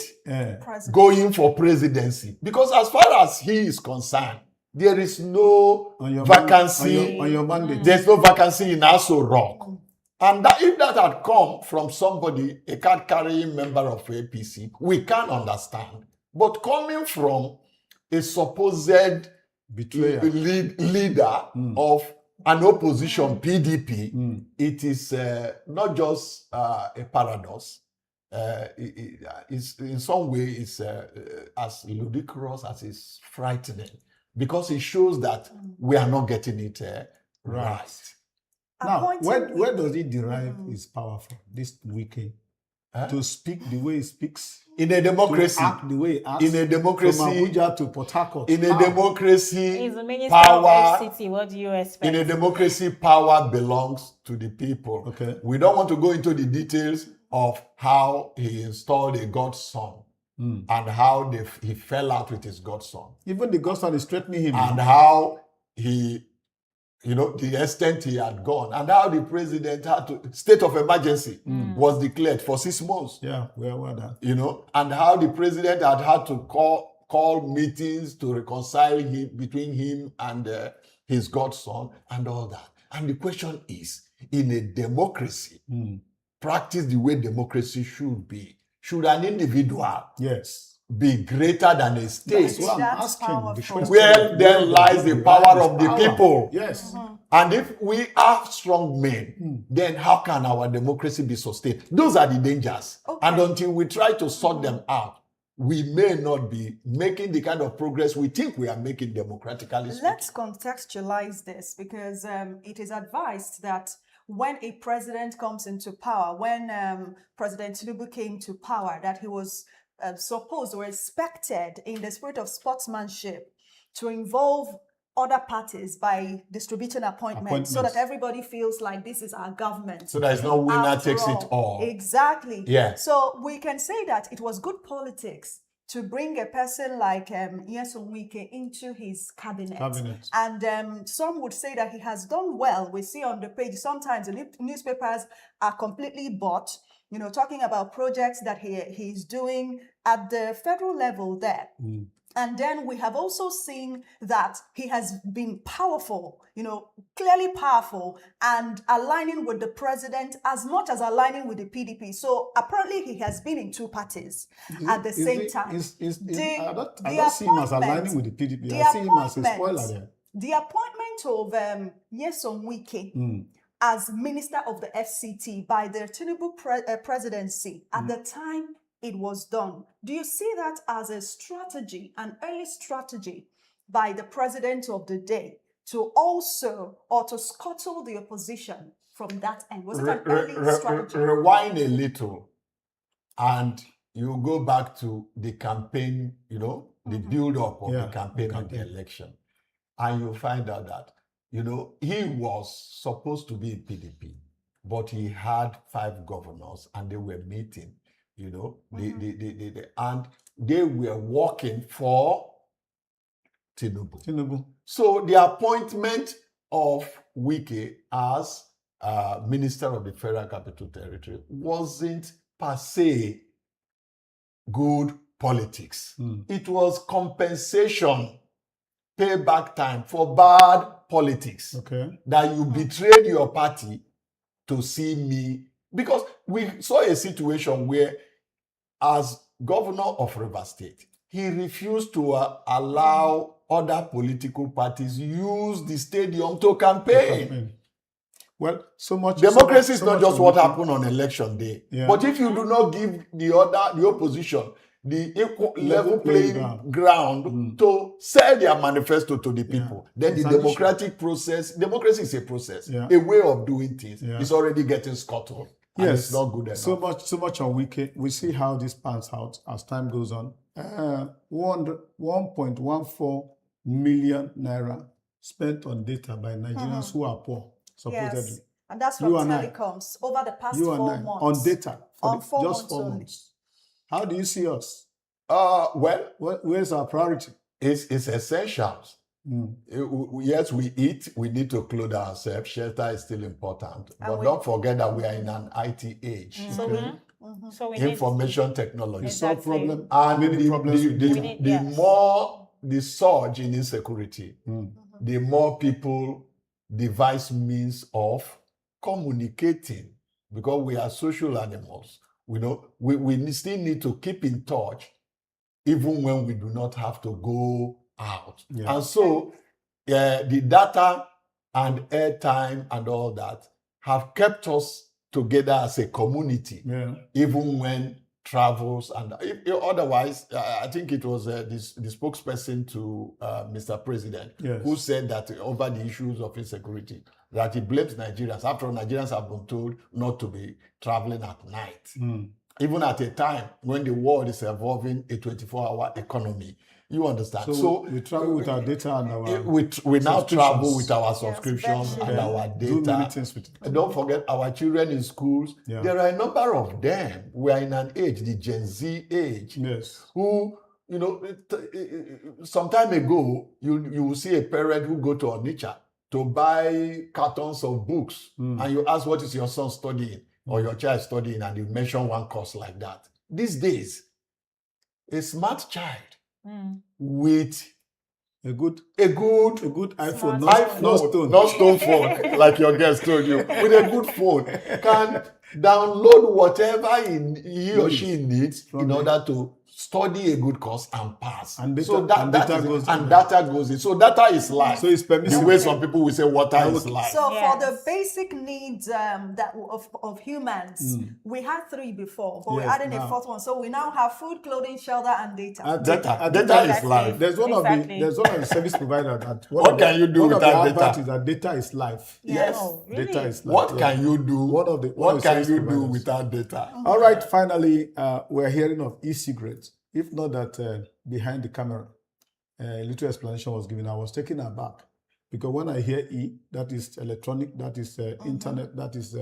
going for presidency. Because as far as he is concerned, there is no vacancy. On your mandate. There's no vacancy in Aso Rock. And that, if that had come from somebody, a card-carrying member of APC, we can understand. But coming from a supposed leader of an opposition, PDP, it is not just a paradox. It's in some way it's as ludicrous as it's frightening, because it shows that we are not getting it right. Now, where does he derive his power from? This weekend to speak the way he speaks. In a democracy, to act the way he acts, in a democracy, from Abuja to Port Harcourt. In a democracy, He's the minister power. of FCT. What do you expect? In a democracy, power belongs to the people. Okay. We don't want to go into the details of how he installed a godson and how he fell out with his godson. Even the godson is threatening him. And how he, the extent he had gone, and how the president had to, state of emergency was declared for 6 months. Yeah, where were that? And how the president had to call meetings to reconcile between him and his godson and all that. And the question is, in a democracy, practice the way democracy should be. Should an individual be greater than a state? That's what I'm asking. Where then lies the power of the people? Yes. And if we are strong men, then how can our democracy be sustained? Those are the dangers. Okay. And until we try to sort them out, we may not be making the kind of progress we think we are making democratically speaking. Let's contextualize this, because it is advised that when a president comes into power, when President Tinubu came to power, that he was supposed or expected, in the spirit of sportsmanship, to involve other parties by distributing appointments so that everybody feels like this is our government. So there is no winner takes it all. Exactly. Yeah. So we can say that it was good politics to bring a person like Nyesom Wike into his cabinet. And some would say that he has done well. We see on the page, sometimes the newspapers are completely bought, talking about projects that he's doing at the federal level there. And then we have also seen that he has been powerful, clearly powerful, and aligning with the president as much as aligning with the PDP. So apparently he has been in 2 parties at the same time. I don't see him as aligning with the PDP. I see him as a spoiler there. The appointment of Nyesom Wike as Minister of the FCT by the Tinubu presidency at the time it was done. Do you see that as a strategy, an early strategy by the president of the day to also, or to scuttle the opposition from that end? Was it an early strategy? Rewind a little and you go back to the campaign, the build-up of the campaign and the election. And you find out that, he was supposed to be in PDP, but he had 5 governors and they were meeting. And they were working for Tinubu. So the appointment of Wike as Minister of the Federal Capital Territory wasn't per se good politics. It was compensation, payback time for bad politics. Okay. That you betrayed your party to see me. Because we saw a situation where, as governor of Rivers State, he refused to allow other political parties use the stadium to campaign. Well, so much democracy is so not much just for what Wike. happened on election day. Yeah. But if you do not give the opposition the equal level playing ground to sell their manifesto to the people, then the democratic process, democracy is a process, a way of doing things, is already getting scuttled. And it's not good enough. So much on Wike. We see how this pans out as time goes on. 1.14 million naira spent on data by Nigerians who are poor, supposedly. Yes, and that's from telecoms over the past 4 months. On data, on 4 just 4 months. How do you see us? Well, where's our priority? It's essentials. Yes, we eat, we need to clothe ourselves. Shelter is still important. But don't forget that we are in an IT age. So we information technology. Solve problem. And many problems the more the surge in insecurity, the more people devise means of communicating, because we are social animals. We still need to keep in touch even when we do not have to go out. And so the data and airtime and all that have kept us together as a community, even when travels and otherwise. I think it was the spokesperson to Mr. President who said that over the issues of insecurity, that he blames Nigerians. After all, Nigerians have been told not to be traveling at night. Even at a time when the world is evolving a 24-hour economy. You understand? So we travel with our data and our we now travel with our subscriptions and our data. Do many things with it. And don't forget our children in schools. There are a number of them. We are in an age, the Gen Z age, who, some time ago, you will see a parent who go to Onitsha to buy cartons of books, and you ask, what is your son studying or your child studying, and you mention one course like that. These days, a smart child with a good iPhone, not stone phone, like your guest told you, with a good phone, can download whatever he or she needs in order to study a good course and pass. And data, so data goes in. So data is life. So it's permissible. The way some people will say water is life. So for the basic needs of humans, we had 3 before, but we're adding a 4th one. So we now have food, clothing, shelter, and data. Data is life. There's one of the service providers that what can you do without data? Is that data is life. Yes, really? Data is life. What can you do? What can you do without data? All right, finally, we're hearing of e-cigarettes. If not that behind the camera, a little explanation was given. I was taken aback because when I hear E, that is electronic, that is internet, that is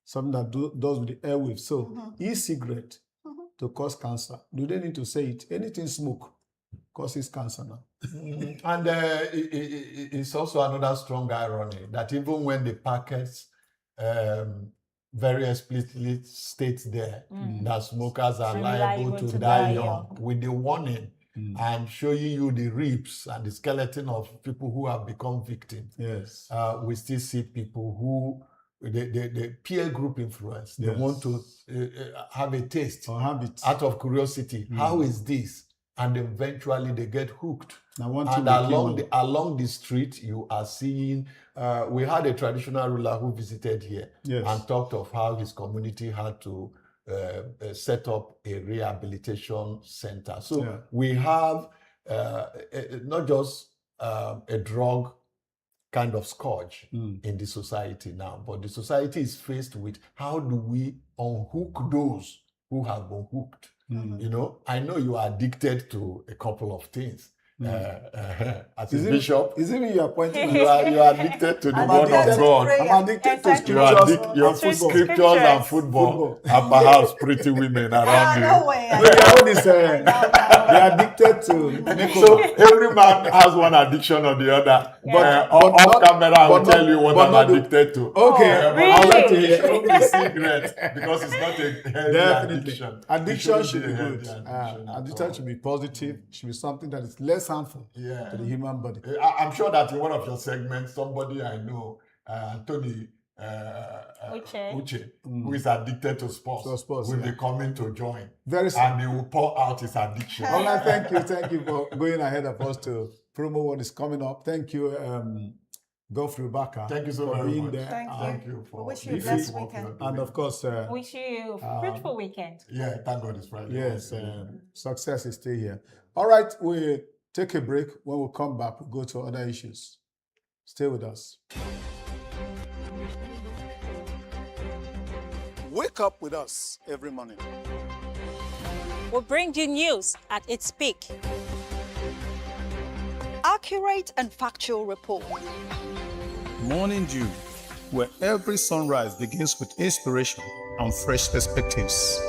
something that does with the airwaves. So e-cigarette to cause cancer. Do they need to say it? Anything smoke causes cancer now. And it's also another strong irony that even when the packets very explicitly states there that smokers are liable to die young, with the warning and showing you the ribs and the skeleton of people who have become victims. Yes. We still see people who the peer group influence. They want to have a taste or habit out of curiosity. How is this? And eventually they get hooked. And along the street, you are seeing. We had a traditional ruler who visited here and talked of how his community had to set up a rehabilitation center. So we have not just a drug kind of scourge in the society now, but the society is faced with how do we unhook those who have been hooked. I know you are addicted to a couple of things. as a bishop. Is it me you are pointing You at? are addicted to the word of addicted to God. prayer. I'm addicted to Exactly. scriptures Your and football. scriptures and football, and perhaps pretty women around No you. way. Your own is they're addicted to makeover. So every man has one addiction or the other. But Off not- camera, I will but tell not- you what but I'm not the- addicted to. Okay, But I would like to it hear. shouldn't be secret because it's not a healthy Definitely. addiction. It Addiction shouldn't should be a good. healthy addiction at Addiction all. should be positive, should be something that is less harmful to the human body. I'm sure that in one of your segments, somebody I know, Tony Uche, who is addicted to sports, will be coming to join. Very soon. And he will pour out his addiction. All right, thank you for going ahead of us to promo what is coming up. Thank you, Godfrey Baka. Thank you so for very being much. there. Thank you for wish you a being blessed what you are weekend. doing. And of course, Wish you a fruitful weekend. Yeah, thank God it's Friday. yes, success is still here. All right, we take a break. When we come back, we go to other issues. Stay with us. Wake up with us every morning. We'll bring you news at its peak. Accurate and factual report. Morning Dew, where every sunrise begins with inspiration and fresh perspectives.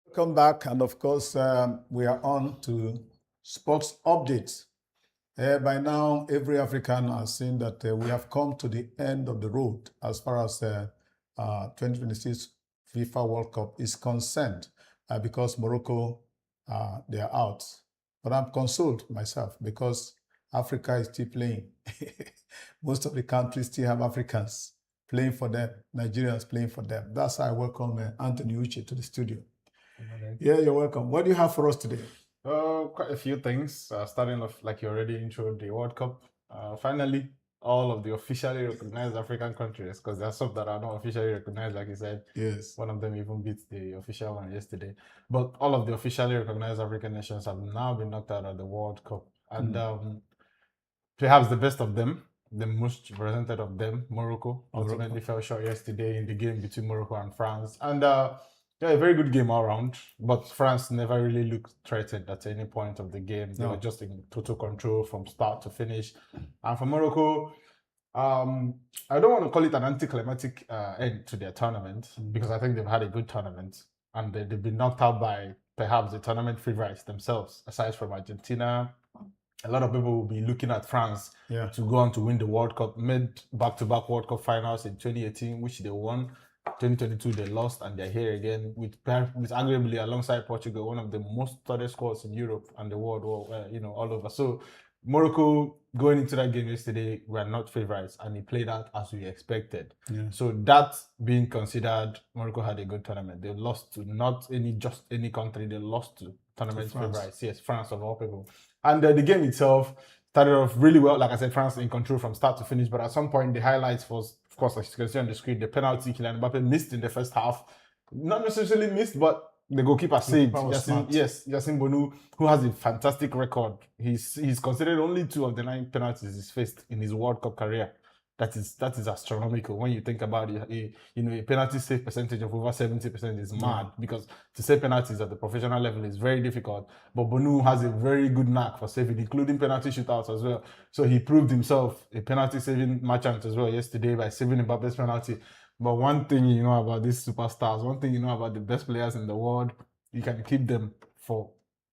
Welcome back, and of course, we are on to sports updates. By now, every African has seen that we have come to the end of the road as far as 2026 FIFA World Cup is concerned, because Morocco, they are out. But I'm consoled myself because Africa is still playing. Most of the countries still have Africans playing for them. Nigerians playing for them. That's how I welcome Anthony Uche to the studio. Yeah, you're welcome. What do you have for us today? Quite a few things. Starting off, like you already introed, the World Cup. Finally, all of the officially recognized African countries, because there are some that are not officially recognized, like you said. Yes. One of them even beat the official one yesterday. But all of the officially recognized African nations have now been knocked out of the World Cup. And perhaps the best of them, the most represented of them, Morocco, ultimately fell short yesterday in the game between Morocco and France. And yeah, a very good game all around, but France never really looked threatened at any point of the game. They were just in total control from start to finish. And for Morocco, I don't want to call it an anticlimactic end to their tournament, because I think they've had a good tournament and they've been knocked out by perhaps the tournament favorites themselves, aside from Argentina. A lot of people will be looking at France to go on to win the World Cup, made back-to-back World Cup finals in 2018, which they won. 2022 they lost, and they're here again with arguably, alongside Portugal, one of the most studied squads in Europe and the world, all over. So Morocco, going into that game yesterday, were not favorites, and they played out as we expected. So that being considered, Morocco had a good tournament. They lost to not just any country, they lost to tournament favorites. Yes, France of all people. And the game itself started off really well. Like I said, France in control from start to finish, but at some point the highlights was, of course, as you can see on the screen, the penalty Kylian Mbappe missed in the first half. Not necessarily missed, but the goalkeeper saved. Yassine Bonu, who has a fantastic record. He's considered only 2 of the 9 penalties he's faced in his World Cup career. That is astronomical when you think about it. A penalty save percentage of over 70% is mad, because to save penalties at the professional level is very difficult. But Bonu has a very good knack for saving, including penalty shootouts as well. So he proved himself a penalty saving merchant as well yesterday by saving Mbappe's penalty. But one thing you know about these superstars, one thing you know about the best players in the world, you can keep them for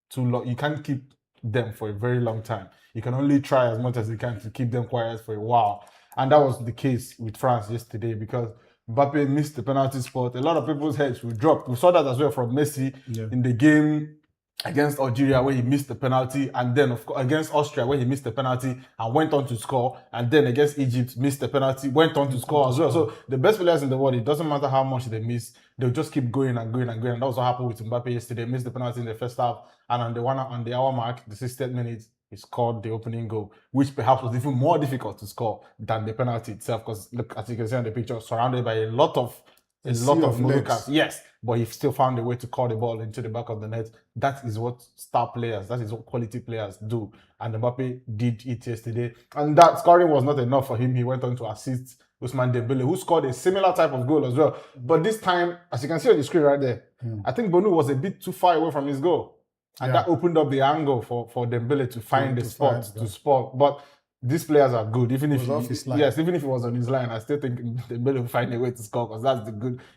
too long. You can't keep them for a very long time. You can only try as much as you can to keep them quiet for a while. And that was the case with France yesterday, because Mbappe missed the penalty spot. A lot of people's heads will drop. We saw that as well from Messi in the game against Algeria, where he missed the penalty, and then of course against Austria, where he missed the penalty and went on to score, and then against Egypt, missed the penalty, went on to score as well. So the best players in the world, it doesn't matter how much they miss, they'll just keep going and going and going. And that was what happened with Mbappe yesterday. Missed the penalty in the first half, and on the hour mark, the 60th minute, he scored the opening goal, which perhaps was even more difficult to score than the penalty itself, because look, as you can see on the picture, surrounded by a lot of Moluccas. Yes, but he still found a way to call the ball into the back of the net. That is what star players, that is what quality players do. And Mbappe did it yesterday. And that scoring was not enough for him. He went on to assist Ousmane Dembele, who scored a similar type of goal as well. But this time, as you can see on the screen right there, I think Bonu was a bit too far away from his goal. And that opened up the angle for Dembele to find the spot to score. But these players are good. Even if even if it was on his line, I still think Dembele will find a way to score, because that's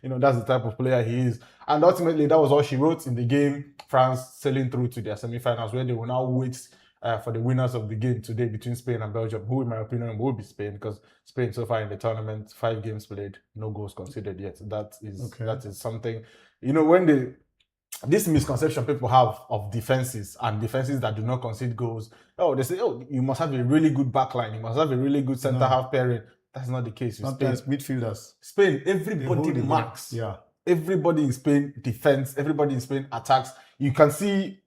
that's the type of player he is. And ultimately, that was all she wrote in the game. France sailing through to their semi-finals, where they will now wait for the winners of the game today between Spain and Belgium, who in my opinion will be Spain, because Spain so far in the tournament, 5 games played, no goals conceded yet. That is something, when this misconception people have of defenses and defenses that do not concede goals. They say, you must have a really good backline, you must have a really good centre-half pairing. That's not the case with Sometimes Spain. midfielders. Spain, everybody marks. Everybody in Spain defends, everybody in Spain attacks. You can see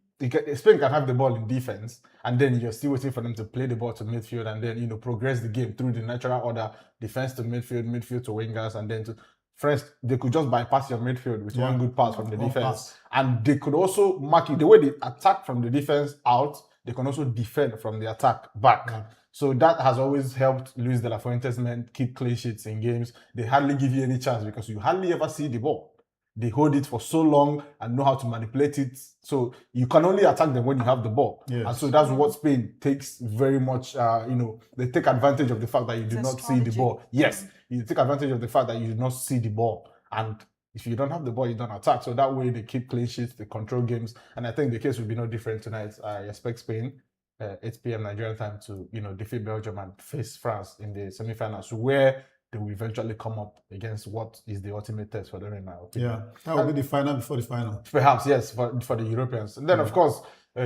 Spain can have the ball in defense, and then you're still waiting for them to play the ball to midfield, and then progress the game through the natural order: defense to midfield to wingers, and then to first, they could just bypass your midfield with one good pass from the defense. And they could also mark you. The way they attack from the defense out, they can also defend from the attack back. So that has always helped Luis de la Fuente's men keep clean sheets in games. They hardly give you any chance, because you hardly ever see the ball. They hold it for so long and know how to manipulate it. So you can only attack them when you have the ball. And so that's what Spain takes very much, they take advantage of the fact that you do not see the ball. Yes, you take advantage of the fact that you do not see the ball. And if you don't have the ball, you don't attack. So that way they keep clean sheets, they control games. And I think the case will be no different tonight. I expect Spain, 8 p.m. Nigerian time, to, defeat Belgium and face France in the semi-finals, where they will eventually come up against what is the ultimate test for them, in my opinion. That will be the final before the final. Perhaps, yes, for the Europeans. And then, of course,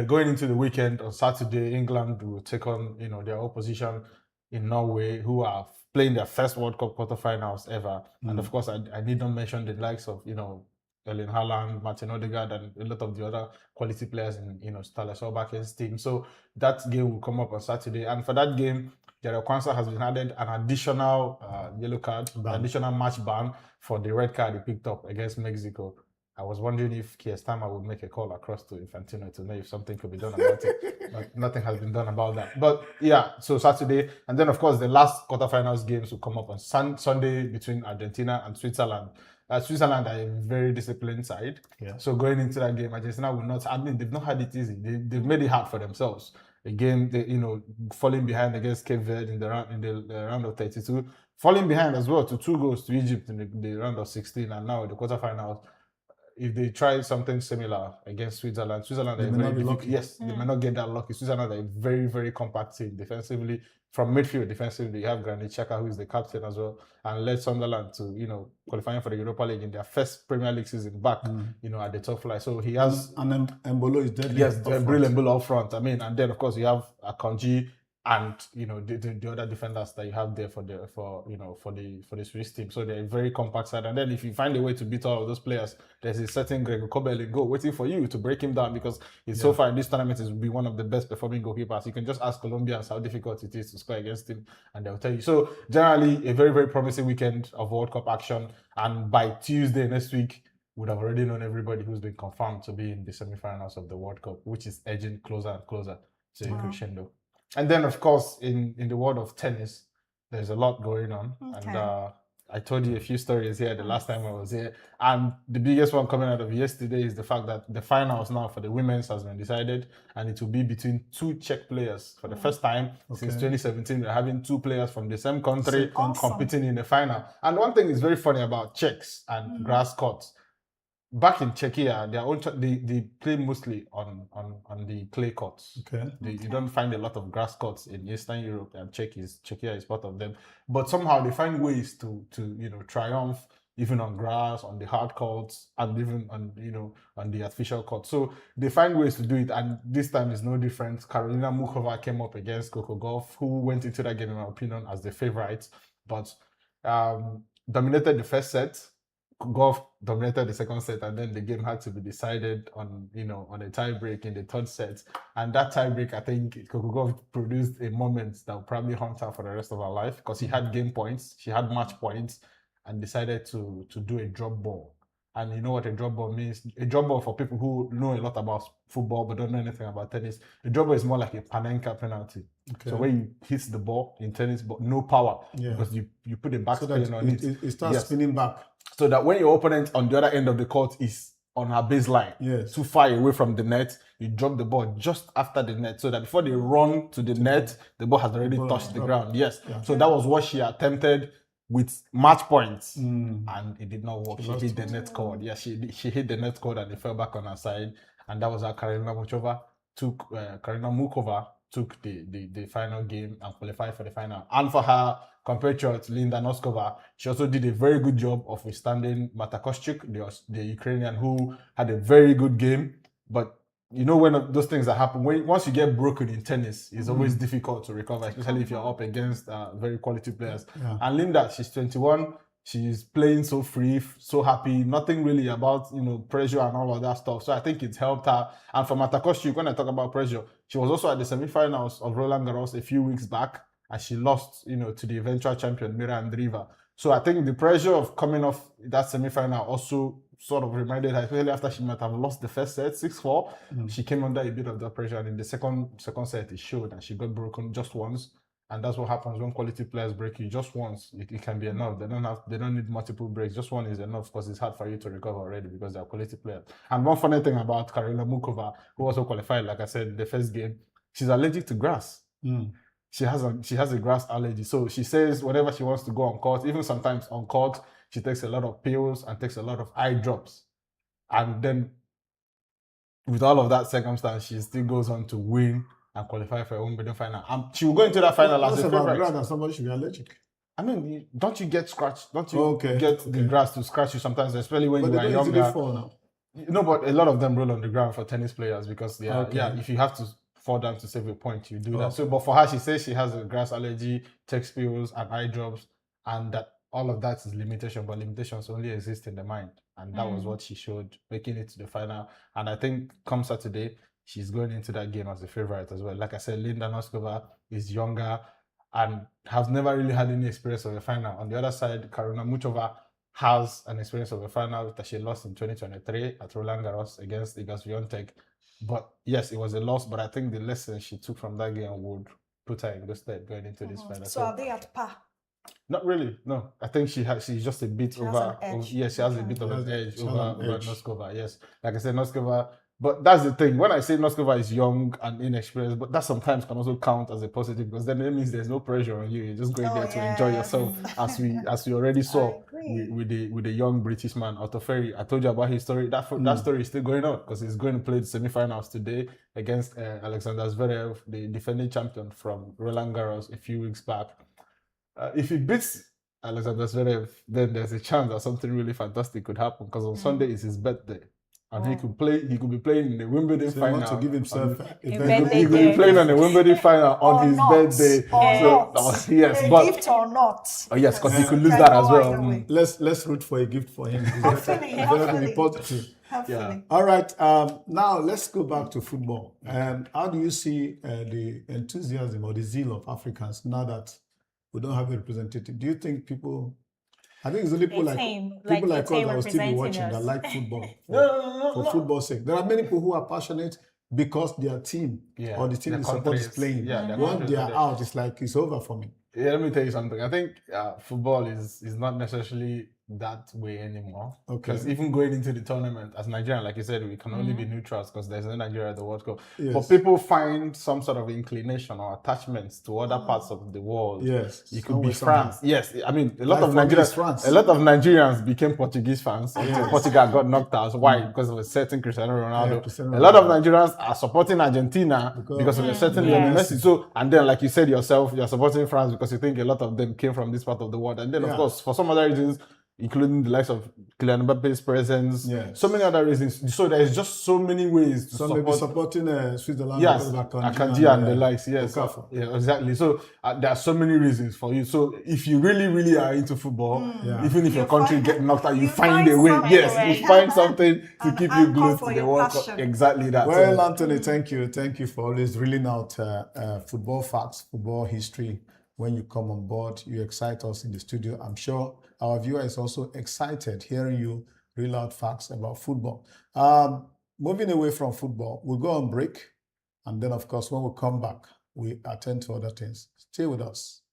going into the weekend on Saturday, England will take on, their opposition in Norway, who are playing their first World Cup quarterfinals ever. And of course, I need not mention the likes of, Erling Haaland, Martin Odegaard, and a lot of the other quality players in, Stala Solbakk's team. So that game will come up on Saturday. And for that game, Jarrell Kwanzaa has been added an additional yellow card, additional match ban for the red card he picked up against Mexico. I was wondering if Keir Starmer would make a call across to Infantino to know if something could be done about it. But nothing has been done about that. But yeah, so Saturday. And then, of course, the last quarterfinals games will come up on Sunday between Argentina and Switzerland. Switzerland are a very disciplined side. Yeah. So going into that game, Argentina will not, they've not had it easy. They've made it hard for themselves. Again, they, falling behind against Cape Verde in the round of 32. Falling behind as well to 2 goals to Egypt in the round of 16. And now the quarterfinals. If they try something similar against Switzerland they may not be lucky. Yes, they may not get that lucky. Switzerland are a very, very compact team defensively. From midfield defensively, you have Granit Xhaka, who is the captain as well, and led Sunderland to, qualifying for the Europa League in their first Premier League season back, at the top flight. So he has... And Embolo is deadly. Yes, Bril Embolo up front. And then, of course, you have Akanji and the other defenders that you have there for the Swiss team. So they're a very compact side. And then if you find a way to beat all of those players, there's a certain Gregor Kobel in goal waiting for you to break him down, because so far in this tournament he's been one of the best performing goalkeepers. You can just ask Colombians how difficult it is to score against him, and they'll tell you. So generally a very, very promising weekend of World Cup action. And by Tuesday next week, would have already known everybody who's been confirmed to be in the semi-finals of the World Cup, which is edging closer and closer to a crescendo. And then, of course, in the world of tennis, there's a lot going on. Okay. And I told you a few stories here the last time I was here. And the biggest one coming out of yesterday is the fact that the finals now for the women's has been decided. And it will be between 2 Czech players. For the first time since 2017, we're having 2 players from the same country competing in the final. And one thing is very funny about Czechs and grass courts. Back in Czechia, they play mostly on the clay courts. Okay. You don't find a lot of grass courts in Eastern Europe, and Czechia is part of them. But somehow they find ways to triumph even on grass, on the hard courts, and even on the artificial court. So they find ways to do it, and this time is no different. Karolina Muchova came up against Coco Gauff, who went into that game, in my opinion, as the favorite, but dominated the first set. Gauff dominated the second set, and then the game had to be decided on a tie break in the third set. And that tie break, I think Coco Gauff produced a moment that will probably haunt her for the rest of her life, because he had game points, she had match points, and decided to do a drop ball. And you know what a drop ball means? A drop ball, for people who know a lot about football but don't know anything about tennis, a drop ball is more like a Panenka penalty. Okay. So when you hit the ball in tennis, but no power, because you put a backspin on it. It starts spinning back. So that when your opponent on the other end of the court is on her baseline, too far away from the net, you drop the ball just after the net, so that before they run to the net, the ball has already touched the ground. Yes. Yeah. So that was what she attempted with match points, and it did not work. She hit the net cord. Yeah, she hit the net cord, and it fell back on her side. And that was how Karolina Muchova took the final game and qualified for the final. And for her compatriot Linda Noskova, she also did a very good job of withstanding Marta Kostyuk, the Ukrainian, who had a very good game. But when those things that happen, once you get broken in tennis, it's always difficult to recover, especially if you're up against very quality players. Yeah. And Linda, she's 21. She's playing so free, so happy, nothing really about, pressure and all of that stuff. So I think it's helped her. And for Marta Kostyuk, when I talk about pressure, she was also at the semi-finals of Roland Garros a few weeks back, and she lost, to the eventual champion, Mira Andreeva. So I think the pressure of coming off that semi-final also sort of reminded her, especially after she might have lost the first set, 6-4, she came under a bit of that pressure. And in the second set, it showed, and she got broken just once. And that's what happens when quality players break you just once. It can be enough. They don't need multiple breaks. Just one is enough, because it's hard for you to recover already, because they're quality players. And one funny thing about Karolina Muchova, who also qualified, like I said, the first game, she's allergic to grass. She has a grass allergy. So she says whenever she wants to go on court, even sometimes on court, she takes a lot of pills and takes a lot of eye drops. And then with all of that circumstance, she still goes on to win and qualify for a Wimbledon final. She will go into that final as a favorite. Grass and somebody should be allergic. I mean, don't you get scratched? Don't you get the grass to scratch you sometimes, especially when you are younger? But a lot of them roll on the ground for tennis players, because if you have to fall down to save a point, you do that. So, but for her, she says she has a grass allergy, takes pills and eye drops, and that all of that is limitation, but limitations only exist in the mind. And that was what she showed, making it to the final. And I think come Saturday, she's going into that game as a favorite as well. Like I said, Linda Noskova is younger and has never really had any experience of a final. On the other side, Karuna Muchova has an experience of a final that she lost in 2023 at Roland Garros against Iga Swiatek. But yes, it was a loss, but I think the lesson she took from that game would put her in good stead going into this final. So are they at par? Not really, no. I think she's just a bit over. Yes, she has a bit of an edge over Noskova. Yes, like I said, Noskova. But that's the thing. When I say Noskova is young and inexperienced, but that sometimes can also count as a positive because then it means there's no pressure on you. You're just going there to enjoy yourself, as we already saw with the young British man Otto Ferry. I told you about his story. That story is still going on because he's going to play the semi-finals today against Alexander Zverev, the defending champion from Roland Garros a few weeks back. If he beats Alexander Zverev, then there's a chance that something really fantastic could happen because on Sunday is his birthday. And he could be playing in the Wimbledon final. He wants to give himself he could be playing on the Wimbledon final on his birthday. Yes, but gift or not. Oh yes, because he could lose that as well. Let's root for a gift for him. Hopefully, Be positive. Yeah. All right. Now let's go back to football. How do you see the enthusiasm or the zeal of Africans now that we don't have a representative? Do you think people? I think it's only people like us that will still be watching that like football for football's sake. There are many people who are passionate because their team or the team they support is playing. Once they are out, it's like it's over for me. Yeah, let me tell you something. I think football is not necessarily that way anymore. Because even going into the tournament, as Nigerian, like you said, we can only be neutrals because there's no Nigeria at the World Cup. Yes. But people find some sort of inclination or attachments to other parts of the world. Yes. It could be France. Yes. I mean, a lot of Nigerians became Portuguese fans until Portugal got knocked out. Why? Because of a certain Cristiano Ronaldo. A lot of Nigerians are supporting Argentina because of a certain Lionel Messi. So, and then, like you said yourself, you're supporting France because you think a lot of them came from this part of the world. And then, of course, for some other reasons, including the likes of Kylian Mbappe's presence, so many other reasons. So there's just so many ways to support. Maybe supporting Switzerland, Akanji and the likes. Yes, yeah, exactly. So there are so many reasons for you. So if you really, really are into football, even if your country get knocked out, you find a way. Yes, you find something to keep you glued to the World Cup. Exactly that. Well, Anthony, thank you for always reeling out football facts, football history. When you come on board, you excite us in the studio. I'm sure our viewer is also excited hearing you reel out facts about football. Moving away from football, we'll go on break. And then, of course, when we come back, we attend to other things. Stay with us.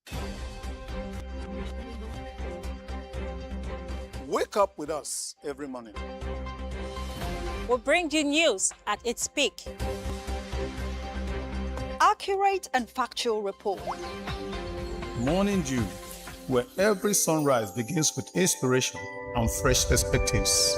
Wake up with us every morning. We'll bring you news at its peak. Accurate and factual report. Morning Dew, where every sunrise begins with inspiration and fresh perspectives.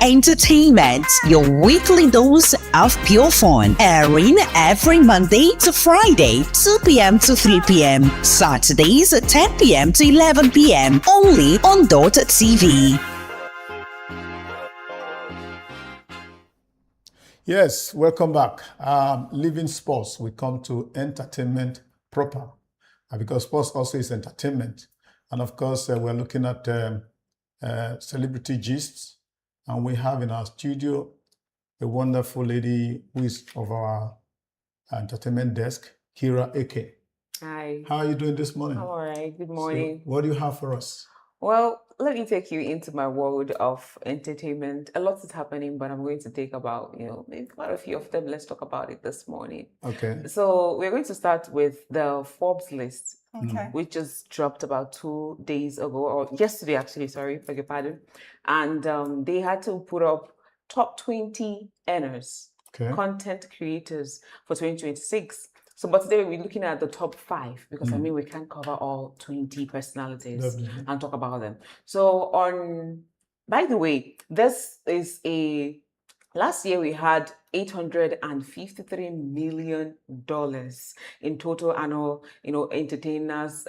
Entertainment, your weekly dose of pure fun. Airing every Monday to Friday, 2 p.m. to 3 p.m. Saturdays, 10 p.m. to 11 p.m. Only on Dott TV. Yes, welcome back. Leaving sports, we come to entertainment proper, because sports also is entertainment. And of course, we're looking at celebrity gists, and we have in our studio a wonderful lady who is of our entertainment desk, Kira Eke. Hi. How are you doing this morning? I'm all right. Good morning. So what do you have for us? Well, let me take you into my world of entertainment. A lot is happening, but I'm going to take about, maybe quite a few of them. Let's talk about it this morning. Okay. So we're going to start with the Forbes list, Okay. which just dropped about 2 days ago, or yesterday actually, sorry, beg your pardon. And they had to put up top 20 earners, content creators for 2026. So, but today we're looking at the top 5 because I mean we can't cover all 20 personalities and talk about them. So, by the way, this is last year we had $853 million in total annual, entertainers,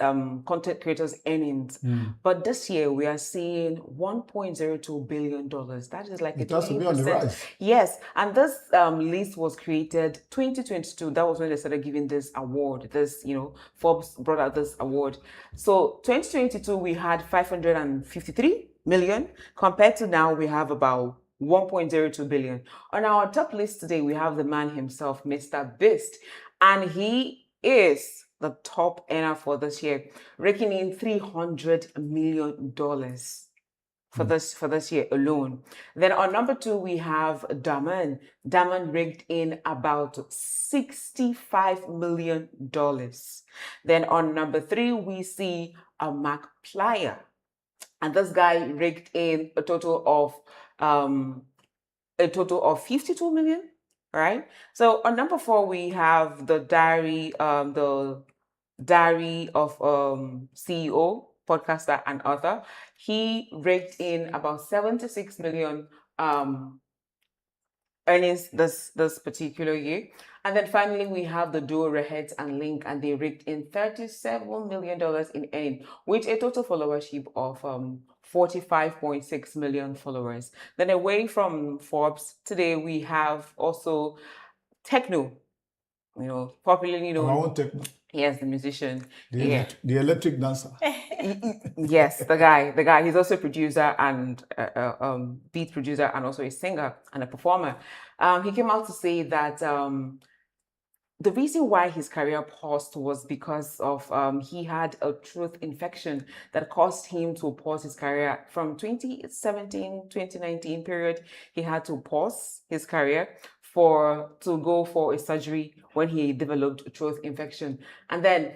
content creators earnings. But this year we are seeing $1.02 billion. That is like it a 20%. Has to be on the rise. Yes, and this list was created 2022. That was when they started giving this award. Forbes brought out this award. So 2022 we had 553 million. Compared to now we have about 1.02 billion. On our top list today, we have the man himself, Mr. Beast, and he is the top earner for this year, raking in $300 million for this year alone. Then on number 2, we have Daman. Daman raked in about $65 million. Then on number 3, we see a Mark Plyer. And this guy raked in a total of 52 million, right? So on number 4, we have the diary of CEO, podcaster, and author. He raked in about 76 million earnings this particular year. And then finally, we have the duo Reheads and Link, and they raked in $37 million in earning, with a total followership of 45.6 million followers. Then away from Forbes, today we have also Techno, popularly known. Our own Techno. Yes, the musician. The electric dancer. Yes, the guy. He's also a producer and beat producer, and also a singer and a performer. He came out to say that the reason why his career paused was because of he had a tooth infection that caused him to pause his career from 2017-2019 period. He had to pause his career to go for a surgery when he developed a tooth infection. And then,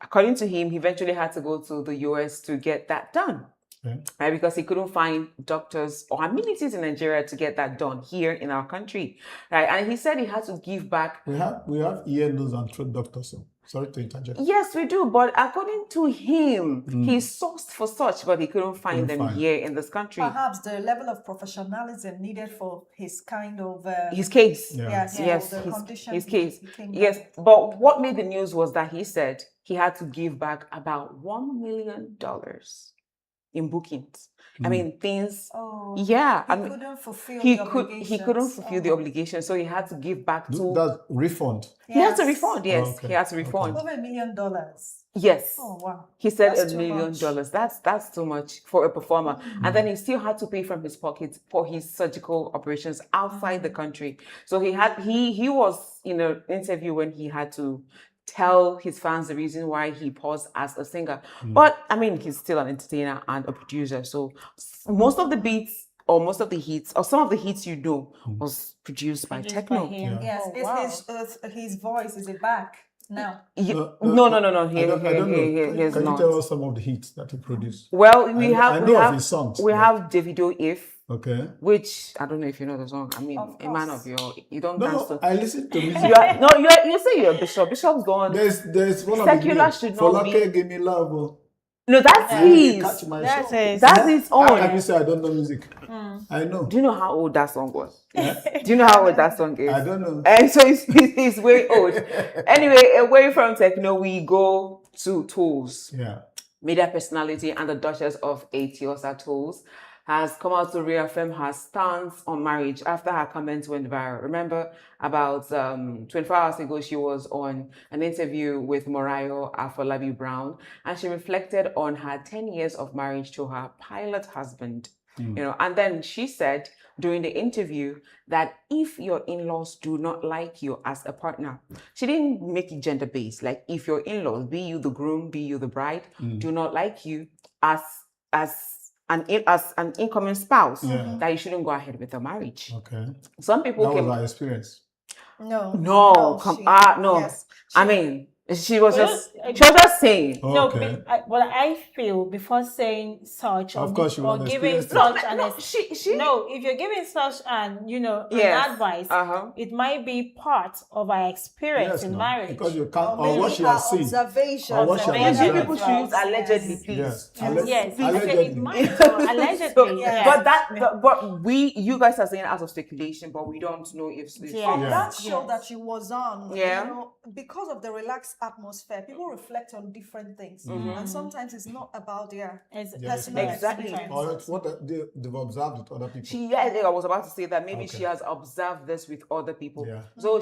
according to him, he eventually had to go to the US to get that done. Right, because he couldn't find doctors or amenities in Nigeria to get that done here in our country. Right, and he said he had to give back. We have ear, nose, and throat doctors. So sorry to interject. Yes, we do. But according to him, he sourced for such, but he couldn't find them here in this country. Perhaps the level of professionalism needed for his kind of his case. Yes, the condition. His case. Yes, but what made the news was that he said he had to give back about $1 million in bookings. I mean, things. He couldn't fulfill the obligations. He couldn't fulfill the obligation, so he had to give back to. That refund. He had to refund. Yes, he had to refund. Over $1 million. Yes. Oh wow. He said $1 million. That's too much for a performer. And then he still had to pay from his pocket for his surgical operations outside the country. So he was in an interview when he had to tell his fans the reason why he paused as a singer. But I mean, he's still an entertainer and a producer. So most of the beats or most of the hits or some of the hits was produced by Techno. Yes, his voice is it back now? No. He is Can not. you tell us some of the hits that he produced? Well, I know of his songs. We have Davido If. Okay. Which I don't know if you know the song. I mean, a man of you don't dance to. I listen to music. You say you're a bishop. Bishop's gone. There's one secular of the should not be. Give me love. No, that's his. Catch my That's song. his. That's his How own. can you say I don't know music? I know. Do you know how old that song was? Do you know how old that song is? I don't know. And so it's way old. Anyway, away from techno, we go to tools. Yeah. Media personality and the Duchess of Etiosa Tools has come out to reaffirm her stance on marriage after her comments went viral. Remember, about 24 hours ago, she was on an interview with Morayo Afolabi Brown, and she reflected on her 10 years of marriage to her pilot husband. And then she said during the interview that if your in-laws do not like you as a partner, she didn't make it gender-based. Like if your in-laws, be you the groom, be you the bride, do not like you as an incoming spouse, that you shouldn't go ahead with the marriage. Okay. Some people That was our experience. No. no. Yes, I mean, she was just saying. Okay. What I feel before saying such Of course you or want to giving experience such she no, if you're giving such an Yes. an advice, it might be part of our experience in no, marriage. because you can't, or maybe what she has seen. observation. Or what she has Maybe observed. people should use allegedly, please. Yes. Yes, I said Allegedly. it might. Allegedly, So, yeah. but you guys are saying out of speculation, but we don't know if it's Yeah. On Yeah. that show that she was on, Yeah. you know, because of the relaxed atmosphere, people reflect on different things, and sometimes it's not about their personal Exactly. experience. Or it's what they've observed with other people. I was about to say that maybe she has observed this with other people. Yeah. So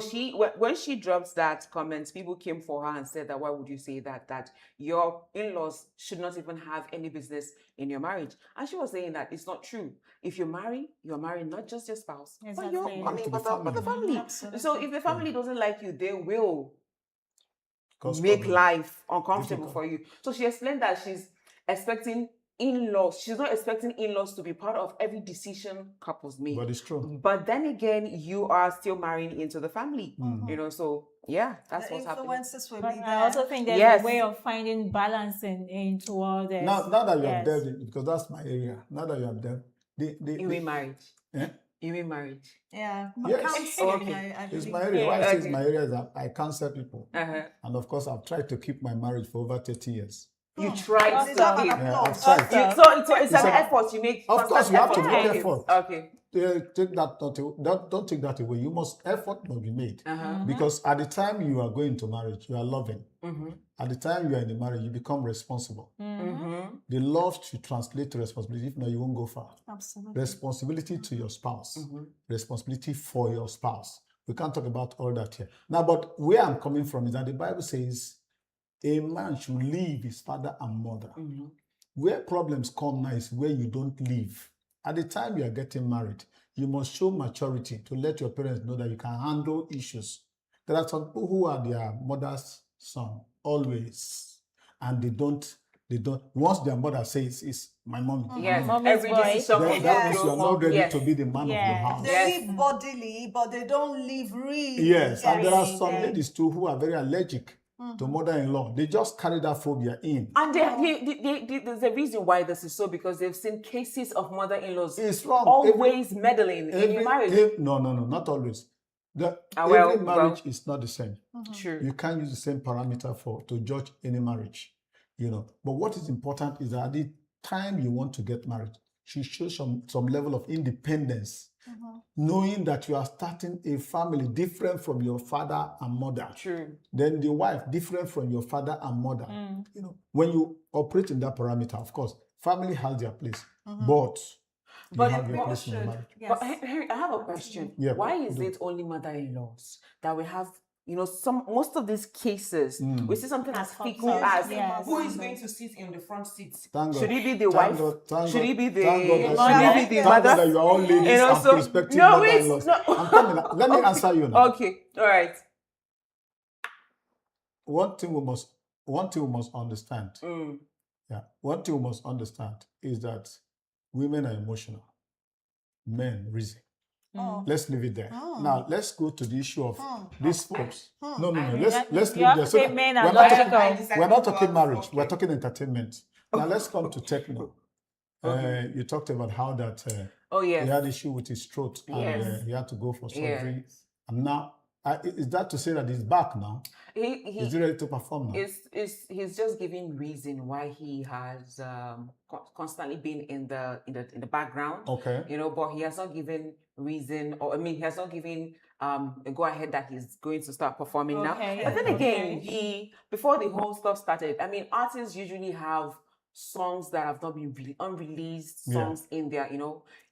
when she dropped that comment, people came for her and said that why would you say that your in-laws should not even have any business in your marriage? And she was saying that it's not true. If you marry, you're marrying not just your spouse, but you're Exactly. marrying To the the family. Absolutely. So if the family doesn't like you, they will Cause make problem. life uncomfortable Difficult. for you. So she explained that she's expecting in-laws. She's not expecting in-laws to be part of every decision couples make. But it's true. But then again, you are still marrying into the family. So yeah, that's The what's happening. influences will But be I there. also think there's Yes. a way of finding balance into all this. Now that you have Yes. delved in, because that's my area. Now that you have delved, You mean marriage? Eh? You mean marriage? Yeah. Yes. Counseling, Okay. I It's believe. my area. Why I say it's Okay. my area is that I counsel people. Uh-huh. And of course, I've tried to keep my marriage for over 30 years. You tried Awesome. to keep. Yeah, I've tried. It's an effort you make. Of course, you have to constant make effort. Okay. Take that don't take that away. You must effort must be made because at the time you are going to marriage, you are loving. At the time you are in the marriage, you become responsible. The love should translate to responsibility. If not, you won't go far. Absolutely. Responsibility to your spouse, responsibility for your spouse. We can't talk about all that here now. But where I'm coming from is that the Bible says a man should leave his father and mother. Where problems come now is where you don't leave. At the time you are getting married, you must show maturity to let your parents know that you can handle issues. There are some people who are their mother's son always, and they don't. Once their mother says, "It's my mommy," Yes, Mommy's every boy. decision. then that means you are not ready Yes. to be the man of your house. They live bodily, but they don't live really. Yes, and there are some Yeah. ladies too who are very allergic to mother-in-law. They just carry that phobia in. And there's a reason why this is so, because they've seen cases of mother-in-laws It's wrong. always meddling in your marriage. No, not always. well, Every marriage is not the same. True. You can't use the same parameter to judge any marriage, But what is important is that at the time you want to get married, you show some level of independence, knowing that you are starting a family different from your father and mother. True. Then the wife different from your father and mother. When you operate in that parameter, of course, family has their place, but you have your place in the marriage. But Henry, I have a question. Yeah, Why is it only mother-in-laws that we have? Most of these cases, we see something as fickle as who is going to sit in the front seat? Should it be the wife? Should it be the mother? That you are all ladies and prospective mother-in-laws. I'm coming. Let me answer you now. Okay, all right. One thing we must understand. One thing we must understand is that women are emotional, men reason. Let's leave it there. Now let's go to the issue of these folks. No. Let's leave there. So we're not talking marriage. We're talking entertainment. Now let's come to techno. You talked about how that he had issue with his throat and he had to go for surgery. And now Is that to say that he's back now? Is he ready to perform now? He's just giving reason why he has constantly been in the background. Okay. But he has not given reason, or he has not given a go ahead that he's going to start performing now. But then again, before the whole stuff started, artists usually have songs that have not been unreleased songs in their,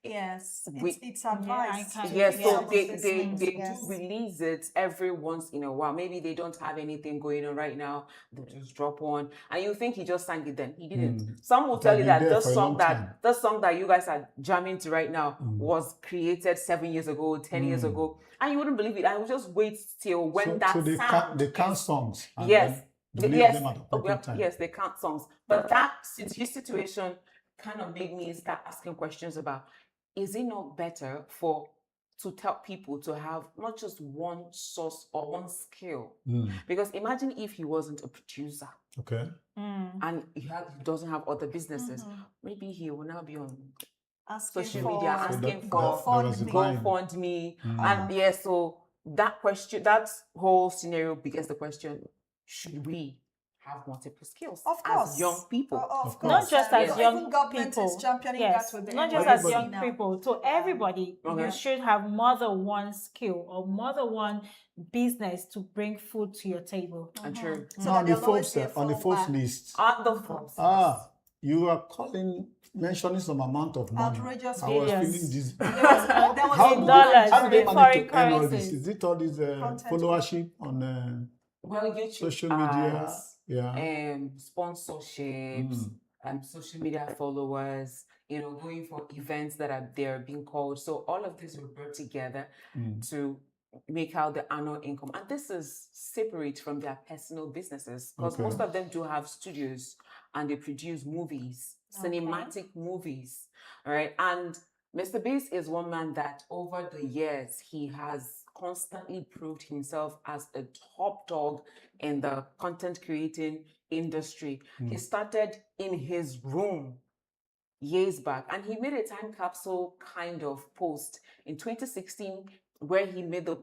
Yes, it's advice. Yes, so they do release it every once in a while. Maybe they don't have anything going on right now. They just drop one, and you think he just sang it then. He didn't. Some will tell you that the song that you guys are jamming to right now was created 7 years ago, 10 years ago, and you wouldn't believe it. I would just wait till when they count songs. Yes. Yes, they count songs. But his situation kind of made me start asking questions about, is it not better to tell people to have not just one source or one skill? Because imagine if he wasn't a producer. Okay. And he doesn't have other businesses. Maybe he will now be on social media asking for GoFundMe. And so that whole scenario begins the question, should we have multiple skills as young people? Of course. Not just as young government people. Is championing Yes, that with not just as young people. So everybody, you should have more than one skill or more than one business to bring food to your table. True. So on the Forbes list. At the Forbes. You are mentioning some amount of money. Outrageous I was feeling this. There was in dollars, how do they in manage foreign to earn all this? currencies. Is it all this followership on social media? Sponsorships, social media followers, going for events that they're being called. So all of this were brought together to make out the annual income. And this is separate from their personal businesses, because most of them do have studios and they produce movies, cinematic movies, right? And Mr. Beast is one man that over the years, he has constantly proved himself as a top dog in the content creating industry. He started in his room years back, and he made a time capsule kind of post in 2016 where he made the